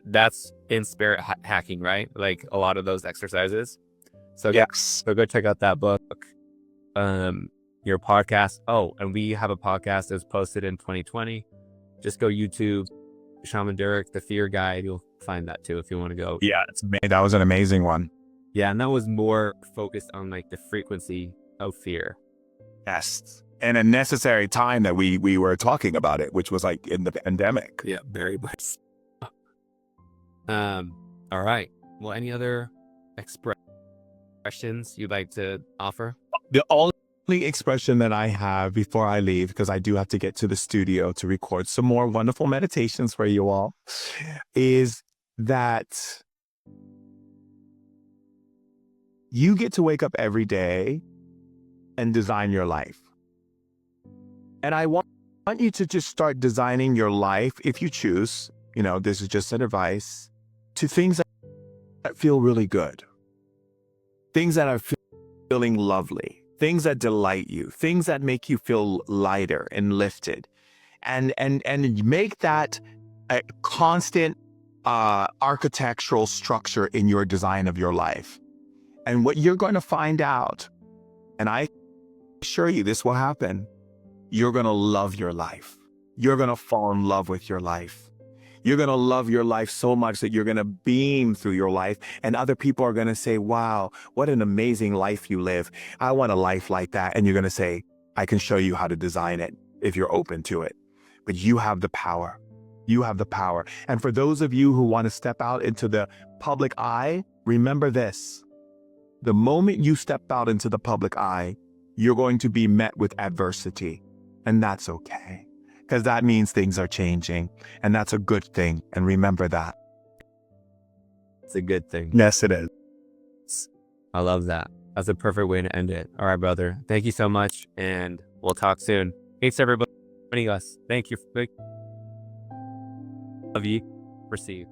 Speaker 1: that's in spirit hacking, right? Like a lot of those exercises. So
Speaker 2: yes,
Speaker 1: so go check out that book. Your podcast. Oh, and we have a podcast that's posted in 2020. Just go YouTube, Shaman Durek, the Fear Guide. You'll find that too if you want to go.
Speaker 2: Yeah, that was an amazing one.
Speaker 1: Yeah, and that was more focused on like the frequency of fear.
Speaker 2: Yes. And a necessary time that we were talking about it, which was like in the pandemic.
Speaker 1: Yeah, very much. All right. Well, any other expressions you'd like to offer?
Speaker 2: The only expression that I have before I leave, because I do have to get to the studio to record some more wonderful meditations for you all, is that you get to wake up every day and design your life. And I want you to just start designing your life, if you choose, this is just an advice, to things that feel really good, things that are feeling lovely, things that delight you, things that make you feel lighter and lifted, and make that a constant architectural structure in your design of your life. And what you're going to find out, and I assure you this will happen, you're going to love your life. You're going to fall in love with your life. You're going to love your life so much that you're going to beam through your life, and other people are going to say, wow, what an amazing life you live. I want a life like that. And you're going to say, I can show you how to design it if you're open to it. But you have the power. You have the power. And for those of you who want to step out into the public eye, remember this. The moment you step out into the public eye, you're going to be met with adversity. And that's okay, because that means things are changing, and that's a good thing. And remember that.
Speaker 1: It's a good thing.
Speaker 2: Yes, it is.
Speaker 1: I love that. That's a perfect way to end it. All right, brother. Thank you so much, and we'll talk soon. Thanks, everybody. Joining us. Thank you. Love you. Receive.